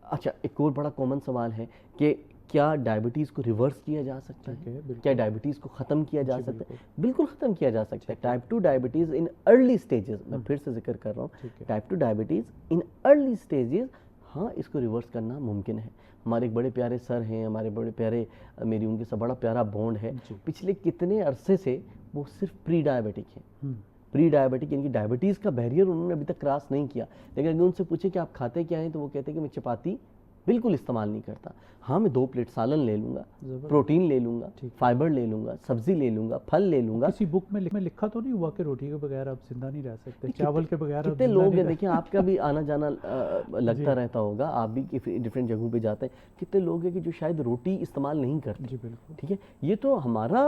अच्छा एक और बड़ा कॉमन सवाल है कि क्या डायबिटीज़ को रिवर्स किया जा सकता ठीक है, है? बिल्कुल। क्या डायबिटीज़ को ख़त्म किया जा जी, सकता है? बिल्कुल। बिल्कुल ख़त्म किया जा सकता है। Type 2 diabetes in early stages, मैं फिर से जिक्र कर रहा हूँ, ठीक है। Type 2 diabetes in early stages, हाँ इसको रिवर्स करना मुमकिन है। हमारे एक बड़े प्यारे सर हैं, हमारे बड़े प्यारे, मेरी उनके साथ बड़ा प्यारा बॉन्ड है। जी। पिछले कितने अरसे से वो सिर्फ प्री डायबिटिक हैं, प्री डायबिटिक, यानी कि डायबिटीज़ का बैरियर उन्होंने अभी तक क्रॉस नहीं किया। लेकिन अगर उनसे पूछे कि आप खाते क्या हैं, तो वो कहते हैं कि मैं चपाती बिल्कुल इस्तेमाल नहीं करता। हाँ मैं 2 प्लेट सालन ले लूँगा, प्रोटीन ले लूँगा, फाइबर ले लूँगा, सब्जी ले लूँगा, फल ले लूँगा। किसी बुक में लिखा तो नहीं हुआ कि रोटी के बगैर आप जिंदा नहीं रह सकते, चावल के बगैर आप कितने जिंदा लोग नहीं हैं, रह देखिए आपका भी आना जाना लगता रहता होगा, आप भी डिफरेंट जगहों पे जाते हैं। कितने लोग हैं कि जो शायद रोटी इस्तेमाल नहीं करते। जी बिल्कुल। ठीक है, ये तो हमारा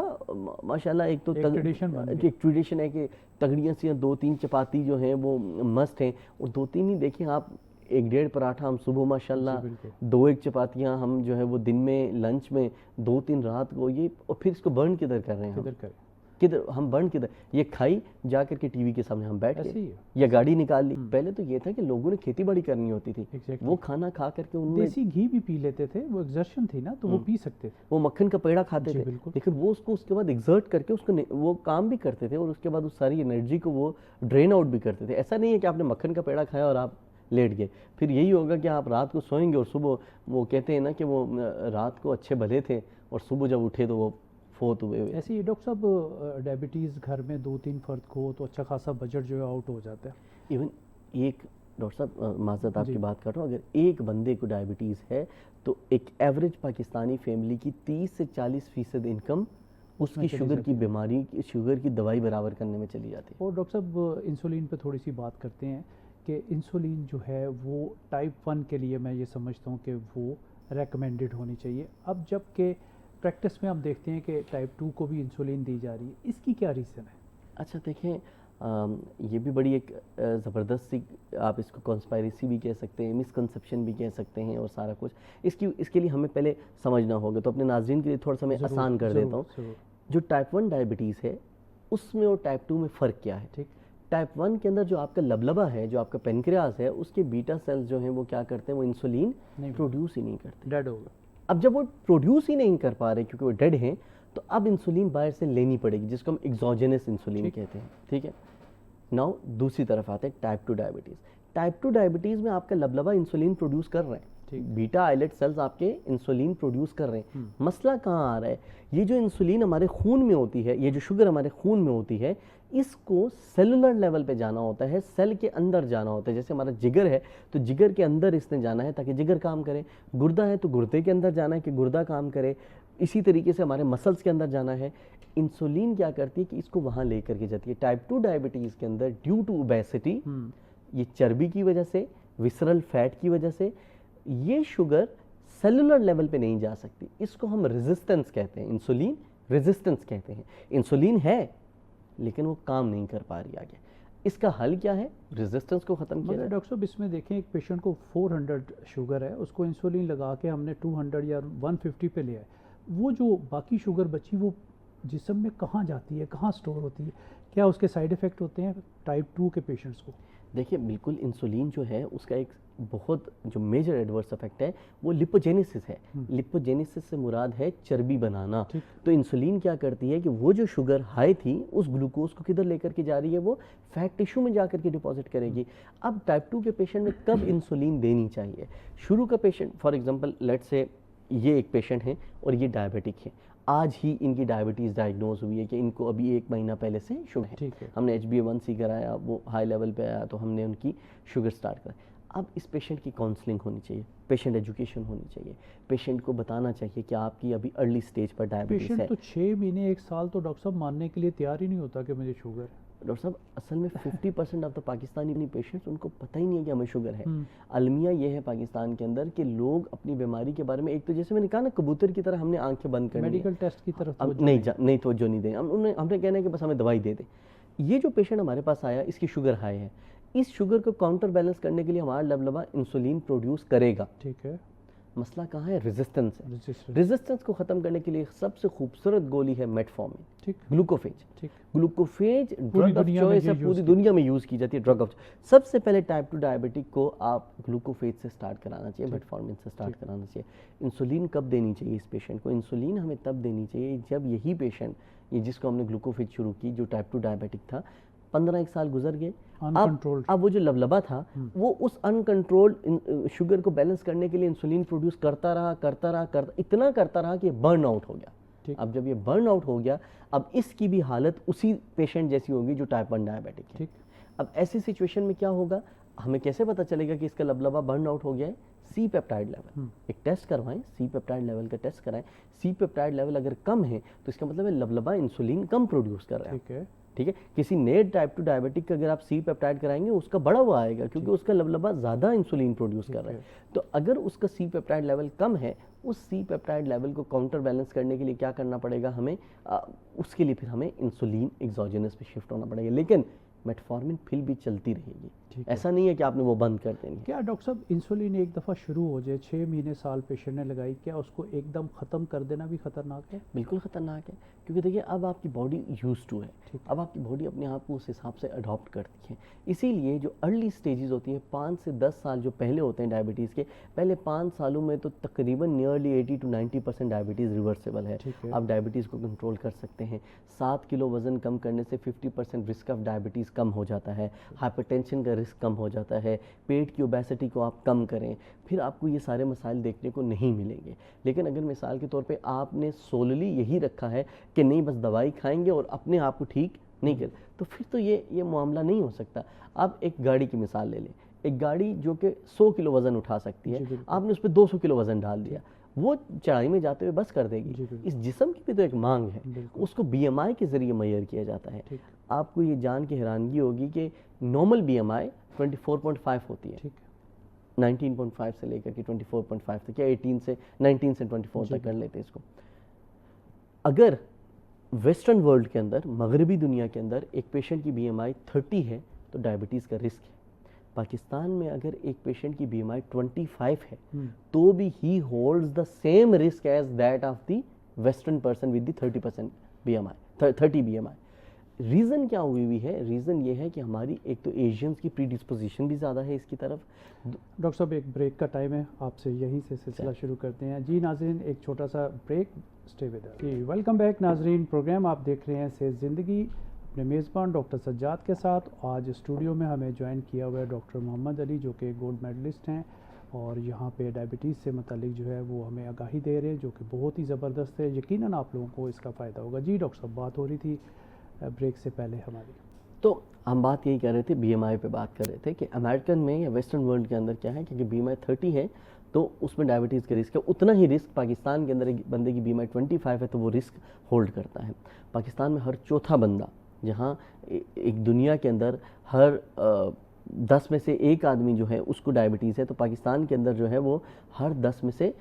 माशाल्लाह एक तो एक ट्रेडिशन बन गई। एक ट्रेडिशन है कि तगड़ियाँ सी 2-3 चपाती जो हैं वो मस्ट हैं। और 2-3 ही देखिए आप, 1-1.5 पराठा हम सुबह माशाल्लाह, जी, बिल्कुल। 2-1 चपातियाँ हम जो है वो दिन में लंच में, 2-3 रात को, ये और फिर इसको बर्न किधर कर रहे हैं हम? किधर करें? किधर हम बर्न किधर? ये खाई जा करके टीवी के सामने हम बैठ ऐसे गए ही है। या गाड़ी निकाल ली। पहले तो ये था कि लोगों ने खेती बाड़ी करनी होती थी, Exactly। वो खाना खा करके उन्होंने, देसी घी भी पी लेते थे, वो एग्जर्शन थी ना, तो वो पी सकते थे। वो मक्खन का पेड़ा खाते जी, थे, बिल्कुल। लेकिन वो उसको उसके बाद एग्जर्ट करके उसको वो काम भी करते थे और उसके बाद उस सारी एनर्जी को वो ड्रेन आउट भी करते थे। ऐसा नहीं है कि आपने मक्खन का पेड़ा खाया और आप लेट गए, फिर यही होगा कि आप रात को सोएंगे और सुबह, वो कहते हैं ना कि वो रात को अच्छे भले थे और सुबह जब उठे तो वो फोत हुए। ऐसे ही डॉक्टर साहब, डायबिटीज़ घर में 2-3 फर्द को तो अच्छा खासा बजट जो है आउट हो जाता है। इवन एक, डॉक्टर साहब माज़रत आपकी बात कर रहा हूँ, अगर एक बंदे को डायबिटीज़ है तो एक एवरेज पाकिस्तानी फैमिली की 30 से 40% इनकम उसकी शुगर की बीमारी, शुगर की दवाई बराबर करने में चली जाती है। और डॉक्टर साहब इंसुलिन पे थोड़ी सी बात करते हैं कि इंसुलिन जो है वो टाइप 1 के लिए मैं ये समझता हूँ कि वो रेकमेंडेड होनी चाहिए। अब जबकि प्रैक्टिस में हम देखते हैं कि टाइप 2 को भी इंसुलिन दी जा रही है, इसकी क्या रीज़न है? अच्छा देखें, ये भी बड़ी एक ज़बरदस्त सी, आप इसको कॉन्स्पायरेसी भी कह सकते हैं, मिसकंसेप्शन भी कह सकते हैं और सारा कुछ। इसके लिए हमें पहले समझना होगा, तो अपने नाज़रीन के लिए थोड़ा सा मैं आसान कर देता हूँ। जो टाइप 1 डायबिटीज़ है उसमें और टाइप 2 में फ़र्क क्या है? ठीक। टाइप 1 के अंदर जो आपका लबलबा है, जो आपका पेनक्रियास है, उसके बीटा सेल्स जो हैं वो क्या करते हैं, वो इंसुलिन प्रोड्यूस ही नहीं करते, डेड हो गए। अब जब वो प्रोड्यूस ही नहीं कर पा रहे क्योंकि वो डेड हैं, तो अब इंसुलिन बाहर से लेनी पड़ेगी, जिसको हम एक्सोजेनस इंसुलिन कहते हैं। ठीक है, नाउ दूसरी तरफ आते हैं टाइप 2 डायबिटीज़। टाइप 2 डायबिटीज़ में आपका लबलबा इंसुलिन प्रोड्यूस कर रहे हैं, बीटा आइलेट सेल्स आपके इंसुलिन प्रोड्यूस कर रहे हैं। मसला कहाँ आ रहा है? ये जो इंसुलिन हमारे खून में होती है, ये जो शुगर हमारे खून में होती है, इसको सेलुलर लेवल पे जाना होता है, सेल के अंदर जाना होता है। जैसे हमारा जिगर है तो जिगर के अंदर इसने जाना है ताकि जिगर काम करे, गुर्दा है तो गुर्दे के अंदर जाना है कि गुर्दा काम करे, इसी तरीके से हमारे मसल्स के अंदर जाना है। इंसुलिन क्या करती है कि इसको वहाँ ले करके जाती है। टाइप 2 डायबिटीज़ के अंदर ड्यू टू ओबेसिटी, ये चर्बी की वजह से, विसरल फैट की वजह से, ये शुगर सेलुलर लेवल पे नहीं जा सकती। इसको हम रेजिस्टेंस कहते हैं, इंसुलिन रेजिस्टेंस कहते हैं। इंसुलिन है लेकिन वो काम नहीं कर पा रही आगे। इसका हल क्या है? रेजिस्टेंस को ख़त्म किया जाए। डॉक्टर साहब इसमें देखें, एक पेशेंट को 400 शुगर है, उसको इंसुलिन लगा के हमने 200 या 150 पे लिया है, वो जो बाकी शुगर बची वो जिस्म में कहाँ जाती है, कहाँ स्टोर होती है, क्या उसके साइड इफ़ेक्ट होते हैं टाइप 2 के पेशेंट्स को? देखिए बिल्कुल, इंसुलिन जो है उसका एक बहुत जो मेजर एडवर्स इफेक्ट है वो लिपोजेनेसिस है। लिपोजेनेसिस से मुराद है चर्बी बनाना। तो इंसुलिन क्या करती है कि वो जो शुगर हाई थी उस ग्लूकोज को किधर लेकर के जा रही है, वो फैट टिश्यू में जाकर के डिपॉजिट करेगी। अब टाइप 2 के पेशेंट में कब इंसुलिन देनी चाहिए? शुरू का patient, for example let's say ये एक पेशेंट है और ये डायबिटिक है, आज ही इनकी डायबिटीज़ डायग्नोज हुई है कि इनको अभी 1 महीना पहले से शुगर है, हमने HbA1c कराया, वो हाई लेवल पे आया तो हमने उनकी शुगर स्टार्ट कराई। अब इस पेशेंट की काउंसलिंग होनी चाहिए, पेशेंट एजुकेशन होनी चाहिए, पेशेंट को बताना चाहिए कि आपकी अभी अर्ली स्टेज पर डायबिटीज़ है। पेशेंट तो 6 महीने 1 साल तो डॉक्टर साहब मानने के लिए तैयार ही नहीं होता कि मुझे शुगर है। डॉक्टर साहब असल में 50% ऑफ द पाकिस्तानी पेशेंट्स, उनको पता ही नहीं है कि हमें शुगर है। अलमिया ये है पाकिस्तान के अंदर कि लोग अपनी बीमारी के बारे में, एक तो जैसे मैंने कहा ना, कबूतर की तरह हमने आंखें बंद करनी है, मेडिकल टेस्ट की तरफ नहीं तवज्जो नहीं दें, हमने कहना है कि बस हमें दवाई दे दें। ये जो पेशेंट हमारे पास आया, इसकी शुगर हाई है, इस शुगर को काउंटर बैलेंस करने के लिए हमारा लबलबा इंसुलिन प्रोड्यूस करेगा। ठीक है, मसला कहाँ है? रेजिस्टेंस है। रेजिस्टेंस को खत्म करने के लिए सबसे खूबसूरत गोली है मेटफॉर्मिन, ठीक, ग्लूकोफेज। ग्लूकोफेज ड्रग ऑफ दुनिया चॉइस है, पूरी दुनिया में यूज की जाती है ड्रग ऑफ। सबसे पहले टाइप 2 डायबिटिक को आप ग्लूकोफेज से स्टार्ट कराना चाहिए, मेटफॉर्मिन से स्टार्ट कराना चाहिए। इंसुलिन कब देनी चाहिए इस पेशेंट को? इंसुलिन हमें तब देनी चाहिए जब यही पेशेंट, ये जिसको हमने ग्लूकोफेज शुरू की, जो टाइप 2 डायबिटिक था, 15-1 साल गुजर गए, अब वो जो लबलबा था वो उस अनकंट्रोल्ड शुगर को बैलेंस करने के लिए इंसुलिन प्रोड्यूस करता रहा, इतना करता रहा कि बर्न आउट हो गया। अब जब ये बर्न आउट हो गया, अब इसकी भी हालत उसी पेशेंट जैसी होगी जो टाइप 1 डायबिटिक है। अब ऐसी सिचुएशन में क्या होगा, हमें कैसे पता चलेगा कि इसका लबलबा बर्न आउट हो गया है? सी पेप्टाइड लेवल, एक टेस्ट करवाएं, सी पेप्टाइड लेवल का टेस्ट कराएं। सी पेप्टाइड लेवल अगर कम है तो इसका मतलब है लबलबा इंसुलिन कम प्रोड्यूस कर रहा है। ठीक है, किसी नए टाइप 2 डायबिटिक का अगर आप सी पेप्टाइड कराएंगे उसका बढ़ा हुआ आएगा, क्योंकि उसका लबलबा ज़्यादा इंसुलिन प्रोड्यूस कर रहा है। तो अगर उसका सी पेप्टाइड लेवल कम है, उस सी पेप्टाइड लेवल को काउंटर बैलेंस करने के लिए क्या करना पड़ेगा हमें? उसके लिए फिर हमें इंसुलिन एक्सोजेनस पे शिफ्ट होना पड़ेगा, लेकिन मेटफॉर्मिन फिर भी चलती रहेगी। ऐसा नहीं है कि आपने वो बंद कर देनी। क्या डॉक्टर साहब इंसुलिन एक दफ़ा शुरू हो जाए, 6 महीने साल पेशेंट ने लगाई, क्या उसको एकदम ख़त्म कर देना भी ख़तरनाक है? बिल्कुल ख़तरनाक है, क्योंकि देखिए अब आपकी बॉडी यूज्ड टू है, अब आपकी बॉडी अपने आप को उस हिसाब से अडॉप्ट करती है। इसीलिए जो अर्ली स्टेजेस होती हैं, 5 से 10 साल जो पहले होते हैं डायबिटीज़ के, पहले 5 सालों में तो तकरीबन नियरली 80 to 90% डायबिटीज़ रिवर्सेबल है। आप डायबिटीज़ को कंट्रोल कर सकते हैं। 7 किलो वज़न कम करने से 50% रिस्क ऑफ डायबिटीज़ कम हो जाता है, हाइपरटेंशन का रिस्क कम हो जाता है, पेट की ओबेसिटी को आप कम करें, फिर आपको ये सारे मसाइल देखने को नहीं मिलेंगे। लेकिन अगर मिसाल के तौर पे आपने सोलली यही रखा है कि नहीं बस दवाई खाएंगे और अपने आप को ठीक नहीं कर, तो फिर तो ये मामला नहीं हो सकता। आप एक गाड़ी की मिसाल ले लें, एक गाड़ी जो कि 100 किलो वज़न उठा सकती है, आपने उस पर 200 किलो वज़न डाल दिया, वो चढ़ाई में जाते हुए बस कर देगी। इस जिस्म की भी तो एक मांग है, उसको BMI के ज़रिए मेजर किया जाता है। आपको ये जान के हैरानगी होगी कि नॉर्मल BMI 24.5 होती है, 19.5 से लेकर के 24.5 तक, या 19 से 24 तक कर लेते हैं इसको। अगर वेस्टर्न वर्ल्ड के अंदर, मगरबी दुनिया के अंदर एक पेशेंट की BMI 30 है तो डायबिटीज़ का रिस्क है। पाकिस्तान में अगर एक पेशेंट की BMI 25 है तो भी he holds the same risk as that of the western person with the 30% BMI, 30 BMI। Reason क्या हुई है? रीज़न ये है कि हमारी एक तो एशियंस की प्रीडिस्पोजिशन भी ज़्यादा है इसकी तरफ। डॉक्टर साहब एक ब्रेक का टाइम है, आपसे यहीं से सिलसिला शुरू करते हैं। जी नाज़रीन, एक छोटा सा ब्रेक, स्टे विद अस। जी वेलकम बैक नाज़रीन, प्रोग्राम आप देख रहे हैं सेहत ज़िंदगी, अपने मेज़बान डॉक्टर सज्जाद के साथ। आज स्टूडियो में हमें ज्वाइन किया हुआ है डॉक्टर मोहम्मद अली, जो कि गोल्ड मेडलिस्ट हैं और यहाँ पे डायबिटीज़ से मतलब जो है वो हमें आगाही दे रहे हैं, जो कि बहुत ही ज़बरदस्त है। यकीनन आप लोगों को इसका फ़ायदा होगा। जी डॉक्टर साहब, बात हो रही थी ब्रेक से पहले हमारी, तो हम बात यही कर रहे थे, BMI पे बात कर रहे थे कि अमेरिकन में या वेस्टर्न वर्ल्ड के अंदर क्या है, क्योंकि BMI 30 है तो उसमें डायबिटीज़ का रिस्क है। उतना ही रिस्क पाकिस्तान के अंदर एक बंदे की BMI 25 है तो वो रिस्क होल्ड करता है। पाकिस्तान में हर चौथा बंदा, जहाँ एक दुनिया के अंदर हर 10 में से 1 आदमी जो है उसको डायबिटीज़ है, तो पाकिस्तान के अंदर जो है वो हर 10 में से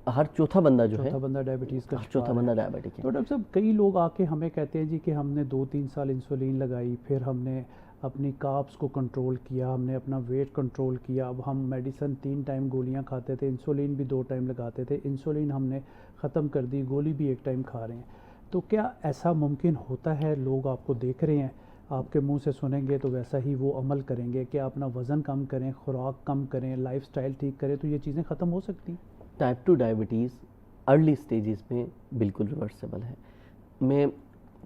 हर चौथा बंदा जो है, डायबिटीज़ का, चौथा बंदा डायबिटिक है। तो डॉक्टर साहब कई लोग आके हमें कहते हैं जी कि हमने 2-3 साल इंसुलिन लगाई, फिर हमने अपनी कार्ब्स को कंट्रोल किया, हमने अपना वेट कंट्रोल किया, अब हम मेडिसिन 3 टाइम गोलियां खाते थे, इंसुलिन भी 2 टाइम लगाते थे, इंसुलिन हमने ख़त्म कर दी, गोली भी 1 टाइम खा रहे हैं। तो क्या ऐसा मुमकिन होता है, लोग आपको देख रहे हैं, आपके मुंह से सुनेंगे तो वैसा ही वो अमल करेंगे कि अपना वज़न कम करें, खुराक कम करें, लाइफस्टाइल ठीक करें, तो ये चीज़ें ख़त्म हो सकती हैं? टाइप 2 डायबिटीज़ अर्ली स्टेजेस में बिल्कुल रिवर्सेबल है।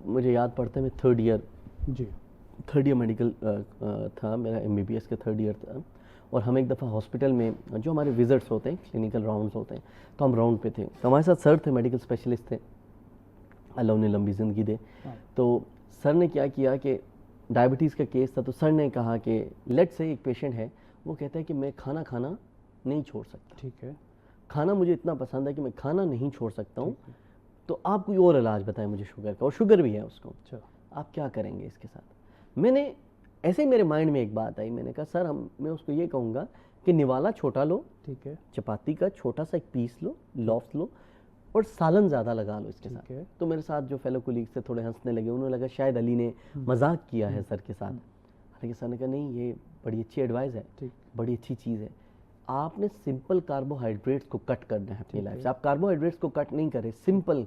मुझे याद पड़ता है, मैं थर्ड ईयर मेडिकल था, मेरा MBBS का थर्ड ईयर था, और हम एक दफ़ा हॉस्पिटल में, जो हमारे विजिट्स होते हैं, क्लिनिकल राउंड्स होते हैं, तो हम राउंड पे थे, तो हमारे साथ सर थे, मेडिकल स्पेशलिस्ट थे, अल्लाह उन्हें लंबी ज़िंदगी दे। तो सर ने क्या किया कि डायबिटीज़ का केस था, तो सर ने कहा कि लेट्स से एक पेशेंट है, वो कहता है कि मैं खाना नहीं छोड़ सकता, ठीक है, खाना मुझे इतना पसंद है कि मैं खाना नहीं छोड़ सकता हूँ, तो आप कोई और इलाज बताएं मुझे शुगर का, और शुगर भी है उसको, आप क्या करेंगे इसके साथ। मैंने ऐसे ही मेरे माइंड में एक बात आई, मैंने कहा सर मैं उसको ये कहूँगा कि निवाला छोटा लो, ठीक है, चपाती का छोटा सा एक पीस लो, लॉफ्स लो, और सालन ज़्यादा लगा लो इसके साथ। तो मेरे साथ जो फेलो कोलीग्स थे थोड़े हंसने लगे, उन्हें लगा शायद अली ने मजाक किया है सर के साथ। हालांकि सर ने कहा नहीं, ये बड़ी अच्छी एडवाइस है, बड़ी अच्छी चीज़ है। आपने सिंपल कार्बोहाइड्रेट्स को कट करना है अपनी लाइफ से। आप कार्बोहाइड्रेट्स को कट नहीं करें, सिंपल,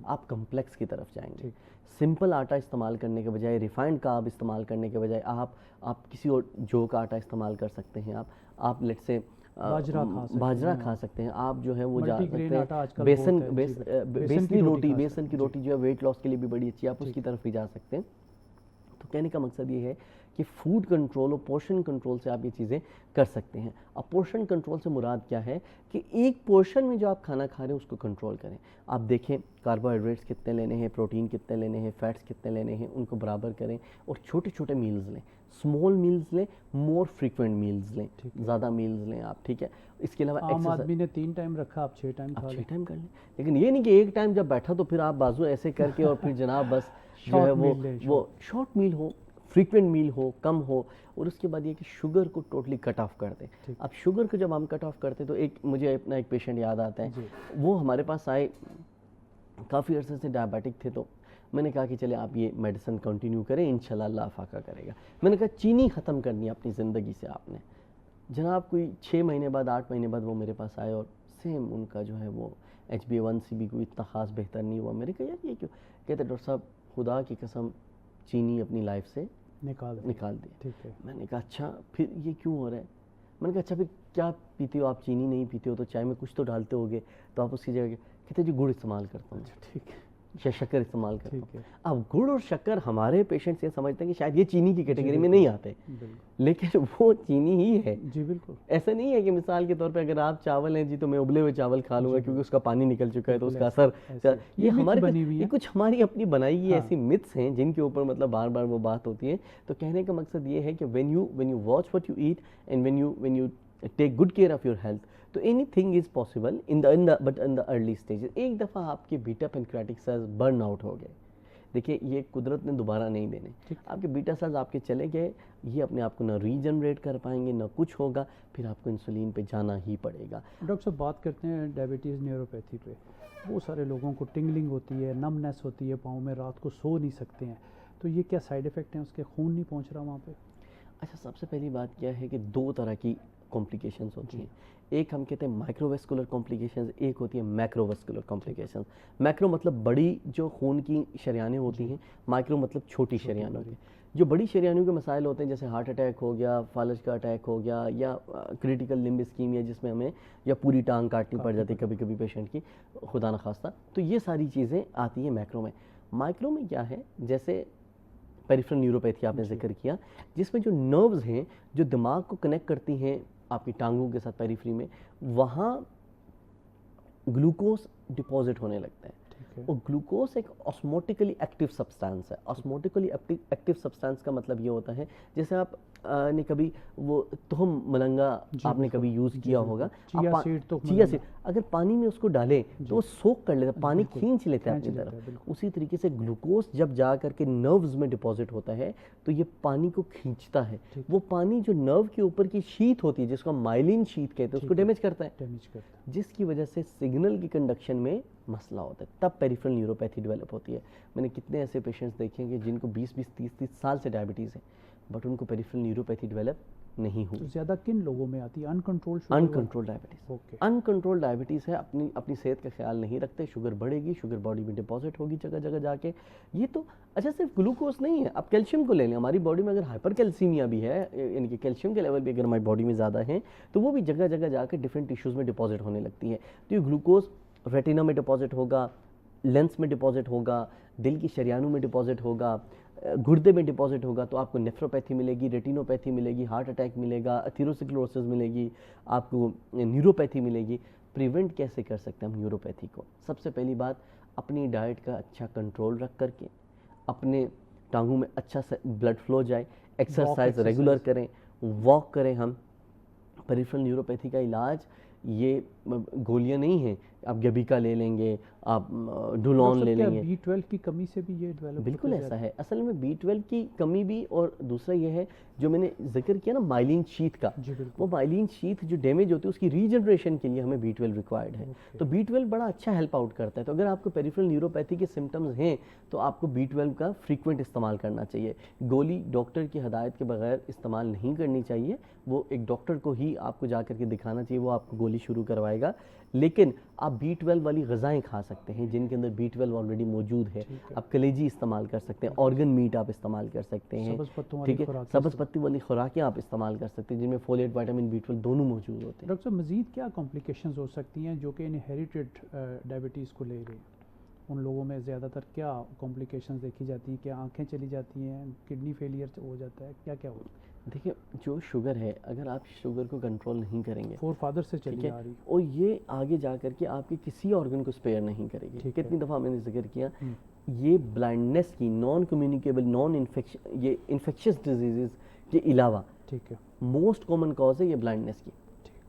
आप कम्प्लेक्स की तरफ जाएंगे। सिंपल आटा इस्तेमाल करने के बजाय, रिफाइंड कार्ब इस्तेमाल करने के बजाय आप किसी और जौ का आटा इस्तेमाल कर सकते हैं। आप लेट से बाजरा खा सकते हैं, आप जो है वो जा सकते हैं, बेसन की रोटी जो है वेट लॉस के लिए भी बड़ी अच्छी है, आप उसकी तरफ भी जा सकते हैं। तो कहने का मकसद ये है कि फूड कंट्रोल और पोर्शन कंट्रोल से आप ये चीज़ें कर सकते हैं। अब पोर्शन कंट्रोल से मुराद क्या है कि एक पोर्शन में जो आप खाना खा रहे हैं उसको कंट्रोल करें। आप देखें कार्बोहाइड्रेट्स कितने लेने हैं, प्रोटीन कितने लेने हैं, फैट्स कितने लेने हैं, उनको बराबर करें, और छोटे छोटे मील्स लें, स्मॉल मील्स लें, मोर फ्रीक्वेंट मील्स लें, ज़्यादा मील्स लें आप, ठीक है। इसके अलावा आम आदमी ने 3 टाइम रखा, आप 6 टाइम कर लें, लेकिन ये नहीं कि एक टाइम जब बैठा तो फिर आप बाजू ऐसे करके और फिर जनाब बस जो है वो शॉर्ट मील हो, फ्रीक्वेंट मील हो, कम हो। और उसके बाद ये कि शुगर को टोटली कट ऑफ कर दें। अब शुगर को जब हम कट ऑफ करते तो मुझे अपना एक पेशेंट याद आता है, वो हमारे पास आए, काफ़ी अरसे से डायबिटिक थे, तो मैंने कहा कि चले आप ये मेडिसिन कंटिन्यू करें, इंशाल्लाह अल्लाह फाका करेगा। मैंने कहा चीनी ख़त्म करनी है अपनी ज़िंदगी से आपने। जनाब कोई 6 महीने बाद, 8 महीने बाद वो मेरे पास आए, और सेम उनका जो है वो HbA1c भी कोई इतना ख़ास बेहतर नहीं हुआ। मैंने कहा यार ये क्यों? कहते डॉक्टर साहब खुदा की कसम चीनी अपनी लाइफ से निकाल दी। ठीक है। मैंने कहा अच्छा फिर ये क्यों हो रहा है? मैंने कहा अच्छा फिर क्या पीते हो आप? चीनी नहीं पीते हो तो चाय में कुछ तो डालते होगे, तो आप उसकी जगह, कहते जी गुड़ इस्तेमाल करता हूँ। ठीक है, या शक्कर इस्तेमाल करता हूँ। अब गुड़ और शक्कर हमारे पेशेंट्स ये समझते हैं कि शायद ये चीनी की कैटेगरी में नहीं आते, लेकिन वो चीनी ही है। जी बिल्कुल। ऐसा नहीं है कि मिसाल के तौर पे अगर आप चावल हैं जी तो मैं उबले हुए चावल खा लूँगा क्योंकि उसका पानी निकल चुका है तो उसका असर, ये हमारे कुछ हमारी अपनी बनाई हुई ऐसी मिथ्स हैं जिनके ऊपर मतलब बार बार वो बात होती है। तो कहने का मकसद ये है कि when you watch what you eat and when you take good care of your health, तो anything is possible in the early stages. एक दफ़ा आपके beta pancreatic cells burn out हो गए, देखिए ये कुदरत ने दोबारा नहीं देने, आपके बीटा सेल्स आपके चले गए, ये अपने आप को ना रीजनरेट कर पाएंगे ना कुछ होगा, फिर आपको इंसुलिन पे जाना ही पड़ेगा। डॉक्टर साहब बात करते हैं डायबिटीज़ न्यूरोपैथी पे, बहुत सारे लोगों को टिंगलिंग होती है, नमनेस होती है पाँव में, रात को सो नहीं सकते हैं, तो ये क्या साइड इफ़ेक्ट हैं उसके? खून नहीं पहुँच रहा वहाँ पे? अच्छा, सबसे पहली बात क्या है कि 2 तरह की कॉम्प्लिकेशंस होती हैं। एक हम कहते हैं माइक्रोवेस्कुलर कॉम्प्लिकेशंस, एक होती है मैक्रोवेस्कुलर कॉम्प्लिकेशंस। मैक्रो मतलब बड़ी जो खून की शरियानें होती हैं, माइक्रो मतलब छोटी शरियानों की। जो बड़ी शरियानों के मसाइल होते हैं जैसे हार्ट अटैक हो गया, फालज का अटैक हो गया, या क्रिटिकल लिम्ब इस्कीमिया जिसमें हमें या पूरी टांग काटनी पड़ जाती है कभी कभी पेशेंट की, खुदा न खास्ता, तो ये सारी चीज़ें आती हैं मैक्रो में। माइक्रो में क्या है, जैसे पेरिफेरल न्यूरोपैथी आपने जिक्र किया, जिसमें जो नर्व्स हैं जो दिमाग को कनेक्ट करती हैं आपकी टांगों के साथ पेरिफेरी में, वहाँ ग्लूकोज डिपॉजिट होने लगता है। और ग्लूकोज एक ऑस्मोटिकली एक्टिव सब्सटेंस है। ऑस्मोटिकली एक्टिव सब्सटेंस का मतलब ये होता है, जैसे आप ने कभी वो तुहम मलंगा आपने कभी यूज़ किया होगा, चिया सीड अगर पानी में उसको डालें तो वो सोक कर लेता है, पानी खींच लेता है अपनी तरफ। उसी तरीके से ग्लूकोज जब जा करके नर्व्स में डिपॉजिट होता है तो ये पानी को खींचता है। वो पानी जो नर्व के ऊपर की शीट होती है जिसको माइलिन शीट कहते हैं उसको डैमेज करता है, जिसकी वजह से सिग्नल की कंडक्शन में मसला होता है, तब पेरिफेरल न्यूरोपैथी डेवलप होती है। मैंने कितने ऐसे पेशेंट्स देखे हैं कि जिनको 20-20, 30-30 साल से डायबिटीज़ है, बट उनको पेरिफेरल न्यूरोपैथी डेवलप नहीं हुई। तो ज़्यादा किन लोगों में आती है? Uncontrolled sugar? Uncontrol diabetes. Okay. Uncontrol diabetes है, अपनी सेहत का ख्याल नहीं रखते, शुगर बढ़ेगी, शुगर बॉडी में डिपॉजिट होगी जगह जगह जाके। ये तो अच्छा सिर्फ ग्लूकोज नहीं है, आप कैल्शियम को ले लें। हमारी बॉडी में अगर हाइपर कैल्सीमिया भी है, यानी कि कैल्शियम के लेवल भी अगर हमारी बॉडी में ज़्यादा है, तो वो भी जगह जगह जाकर डिफरेंट टिश्यूज़ में डिपॉजिट होने लगती है। तो ये ग्लूकोज रेटिना में डिपॉजिट होगा, लेंस में डिपॉजिट होगा, दिल की शरियानों में डिपॉजिट होगा, गुर्दे में डिपॉजिट होगा, तो आपको नेफ्रोपैथी मिलेगी, रेटिनोपैथी मिलेगी, हार्ट अटैक मिलेगा, एथेरोस्क्लेरोसिस मिलेगी, आपको न्यूरोपैथी मिलेगी। प्रिवेंट कैसे कर सकते हैं हम न्यूरोपैथी को? सबसे पहली बात, अपनी डाइट का अच्छा कंट्रोल रख करके, अपने टांगों में अच्छा सा ब्लड फ्लो जाए, एक्सरसाइज रेगुलर करें, वॉक करें। हम पेरिफेरल न्यूरोपैथी का इलाज ये गोलियां नहीं हैं, आप गबिका ले लेंगे, आप डुलॉन ले लेंगे। B12 की कमी से भी ये डेवलप? बिल्कुल ऐसा है। असल में B12 की कमी भी, और दूसरा ये है जो मैंने जिक्र किया ना माइलिन शीथ का, वो माइलिन शीथ जो डैमेज होती है उसकी रीजनरेशन के लिए हमें B12 रिक्वायर्ड है। तो B12 बड़ा अच्छा हेल्प आउट करता है। तो अगर आपको पेरिफेरल न्यूरोपैथी के सिम्टम्स हैं तो आपको B12 का फ्रीक्वेंट इस्तेमाल करना चाहिए। गोली डॉक्टर की हदायत के बगैर इस्तेमाल नहीं करनी चाहिए, वो एक डॉक्टर को ही आपको जा करके दिखाना चाहिए, वो आपको गोली शुरू करवाएगा। लेकिन आप B12 वाली ग़िज़ाएँ खा सकते हैं जिनके अंदर B12 ऑलरेडी मौजूद है। आप कलेजी इस्तेमाल कर सकते हैं, ऑर्गन मीट आप इस्तेमाल कर सकते हैं, ठीक है, सब्ज़ पत्ती वाली खुराकें आप इस्तेमाल कर सकते हैं जिनमें फोलेट, विटामिन B12 दोनों मौजूद होते हैं। डॉक्टर साहब, मज़ीद क्या कॉम्प्लिकेशंस हो सकती हैं जो कि इनहेरिटेड डायबिटीज़ को ले रही हैं? उन लोगों में ज़्यादातर क्या कॉम्प्लिकेशंस देखी जाती हैं? क्या आँखें चली जाती हैं, किडनी फेलियर हो जाता है, क्या क्या होता है? देखिए, जो शुगर है, अगर आप शुगर को कंट्रोल नहीं करेंगे, फोरफादर से चली आ रही, और ये आगे जा कर के आपके किसी ऑर्गन को स्पेयर नहीं करेगी। कितनी दफ़ा मैंने जिक्र किया, ये ब्लाइंडनेस की, नॉन कम्युनिकेबल, ये इन्फेक्शियस डिजीज़ के अलावा, ठीक है, मोस्ट कॉमन कॉज है ये ब्लाइंडनेस की,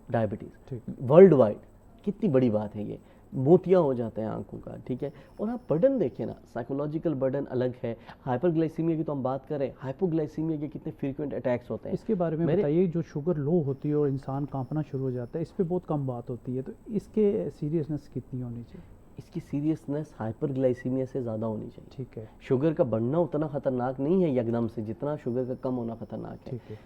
डायबिटीज़ वर्ल्ड वाइड। कितनी बड़ी बात है ये, मोतिया हो जाता है आंखों का, ठीक है। और आप बर्डन देखें ना, साइकोलॉजिकल बर्डन अलग है। हाइपरग्लाइसीमिया की तो हम बात करें, हाइपोग्लाइसीमिया के कितने फ्रीक्वेंट अटैक्स होते हैं। इसके बारे में बताइए। जो शुगर लो होती है और इंसान कांपना शुरू हो जाता है, इस पर बहुत कम बात होती है, तो इसके सीरियसनेस कितनी होनी चाहिए? इसकी सीरियसनेस हाइपरग्लाइसीमिया से ज़्यादा होनी चाहिए, ठीक है। शुगर का बढ़ना उतना ख़तरनाक नहीं है एकदम से, जितना शुगर का कम होना ख़तरनाक है, ठीक है।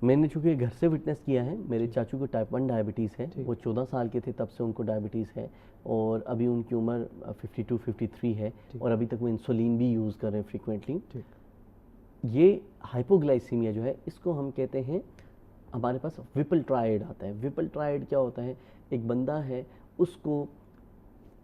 मैंने चूँकि घर से विटनेस किया है, मेरे चाचू को टाइप 1 डायबिटीज़ है, वो 14 साल के थे तब से उनको डायबिटीज़ है, और अभी उनकी उम्र 52-53 है, और अभी तक वो इंसुलिन भी यूज़ कर रहे हैं फ्रीक्वेंटली। ये हाइपोग्लाइसीमिया जो है, इसको हम कहते हैं, हमारे पास विपल्ट्राइड आता है। विपल्ट्राइड क्या होता है? एक बंदा है, उसको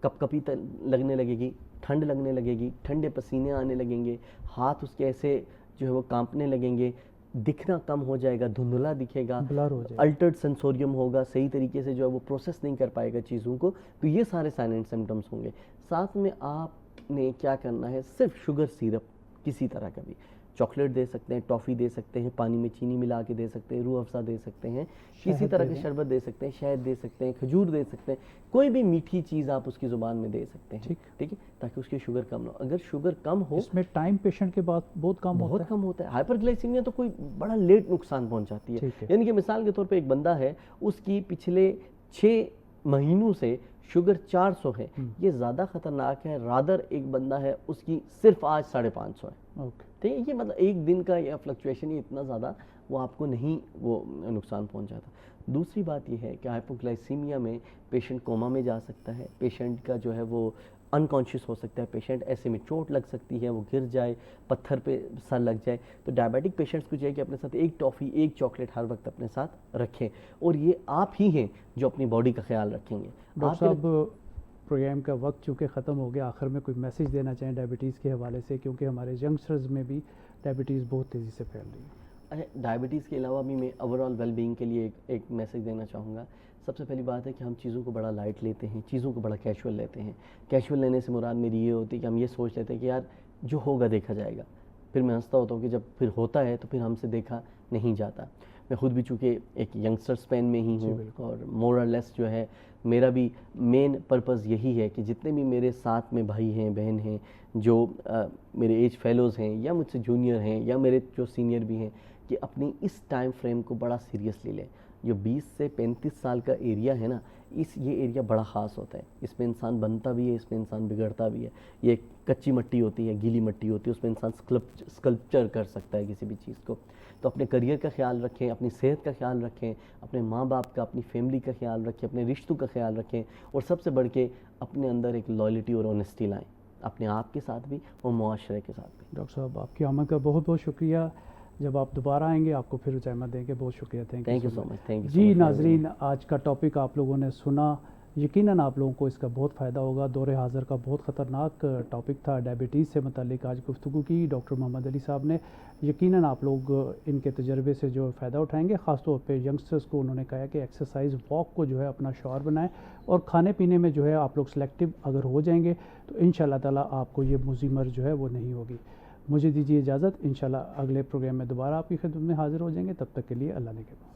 कपकपी लगने लगेगी, ठंड लगने लगेगी, ठंडे पसीने आने लगेंगे, हाथ उसके ऐसे जो है वो कांपने लगेंगे, दिखना कम हो जाएगा, धुंधला दिखेगा, ब्लर हो जाएगा, अल्टर्ड सेंसोरियम होगा, सही तरीके से जो है वो प्रोसेस नहीं कर पाएगा चीज़ों को। तो ये सारे साइन एंड सिम्टम्स होंगे। साथ में आपने क्या करना है, सिर्फ शुगर सिरप किसी तरह का भी, चॉकलेट दे सकते हैं, टॉफ़ी दे सकते हैं, पानी में चीनी मिला के दे सकते हैं, रूह अफ़ज़ा दे सकते हैं, किसी तरह का शरबत दे सकते हैं, शहद दे सकते हैं, खजूर दे सकते हैं, कोई भी मीठी चीज़ आप उसकी ज़ुबान में दे सकते हैं, ठीक है, ताकि उसकी शुगर कम हो। अगर शुगर कम हो, इसमें टाइम पेशेंट के बाद बहुत कम होता है। हाइपरग्लाइसीमिया तो कोई बड़ा लेट नुकसान पहुंचाती है। यानी कि मिसाल के तौर पे एक बंदा है, उसकी पिछले 6 महीनों से शुगर 400 है, ये ज़्यादा ख़तरनाक है रादर एक बंदा है उसकी सिर्फ आज 550 है। ठीक है, ये मतलब एक दिन का या फ्लक्चुएशन, ये इतना ज़्यादा वो आपको नहीं वो नुकसान पहुंचाता। दूसरी बात ये है कि हाइपोग्लाइसीमिया में पेशेंट कोमा में जा सकता है, पेशेंट का जो है वो अनकॉन्शियस हो सकता है, पेशेंट ऐसे में चोट लग सकती है, वो गिर जाए, पत्थर पे सर लग जाए। तो डायबिटिक पेशेंट्स को चाहिए कि अपने साथ एक टॉफ़ी, एक चॉकलेट हर वक्त अपने साथ रखें, और ये आप ही हैं जो अपनी बॉडी का ख्याल रखेंगे। डॉक्टर साहब, प्रोग्राम का वक्त चूँकि ख़त्म हो गया, आखिर में कोई मैसेज देना चाहें डायबिटीज़ के हवाले से, क्योंकि हमारे यंगस्टर्स में भी डायबिटीज़ बहुत तेज़ी से फैल रही है। अच्छा, डायबिटीज़ के अलावा भी मैं ओवरऑल वेलबींग के लिए एक मैसेज देना चाहूँगा। सबसे पहली बात है कि हम चीज़ों को बड़ा लाइट लेते हैं, चीज़ों को बड़ा कैजुअल लेते हैं। कैजुअल लेने से मुराद मेरी ये होती है कि हम ये सोच लेते हैं कि यार जो होगा देखा जाएगा। फिर मैं हंसता होता हूँ कि जब फिर होता है तो फिर हमसे देखा नहीं जाता। मैं खुद भी चूँकि एक यंगस्टर स्पेन में ही हूँ, और मोर और लेस जो है मेरा भी मेन पर्पज़ यही है कि जितने भी मेरे साथ में भाई हैं, बहन हैं, जो मेरे एज फेलोज़ हैं या मुझसे जूनियर हैं या मेरे जो सीनियर भी हैं, कि अपनी इस टाइम फ्रेम को बड़ा सीरियसली लें। जो 20 से 35 साल का एरिया है ना, ये एरिया बड़ा ख़ास होता है। इसमें इंसान बनता भी है, इसमें इंसान बिगड़ता भी है। ये कच्ची मिट्टी होती है, गीली मिट्टी होती है, उसमें इंसान स्कल्पचर कर सकता है किसी भी चीज़ को। तो अपने करियर का ख्याल रखें, अपनी सेहत का ख्याल रखें, अपने माँ बाप का, अपनी फैमिली का ख्याल रखें, अपने रिश्तों का ख्याल रखें, और सबसे बढ़ के अपने अंदर एक लॉयल्टी और ऑनेस्टी लाएँ, अपने आप के साथ भी और मुआशरे के साथ भी। डॉक्टर साहब, आपकी आमद का बहुत बहुत शुक्रिया। जब आप दोबारा आएंगे आपको फिर जहमत देंगे। बहुत शुक्रिया। Thank you so much. Thank you जी नाजरीन, आज का टॉपिक आप लोगों ने सुना, यकीनन आप लोगों को इसका बहुत फ़ायदा होगा। दौरे हाज़र का बहुत ख़तरनाक टॉपिक था, डायबिटीज़ से मुतालिक आज गुफ्तगू की डॉक्टर मोहम्मद अली साहब ने। यकीनन आप लोग इनके तजर्बे से जो फ़ायदा उठाएंगे। ख़ास तौर पे यंगस्टर्स को उन्होंने कहा कि एक्सरसाइज, वॉक को जो है अपना शौहर बनाएं, और खाने पीने में जो है आप लोग सेलेक्टिव अगर हो जाएंगे तो इंशाअल्लाह ताला आपको ये मुज़िमर जो है वो नहीं होगी। मुझे दीजिए इजाज़त। इंशाअल्लाह अगले प्रोग्राम में दोबारा आपकी खिदमत में हाज़िर हो जाएंगे। तब तक के लिए अल्लाह ने के।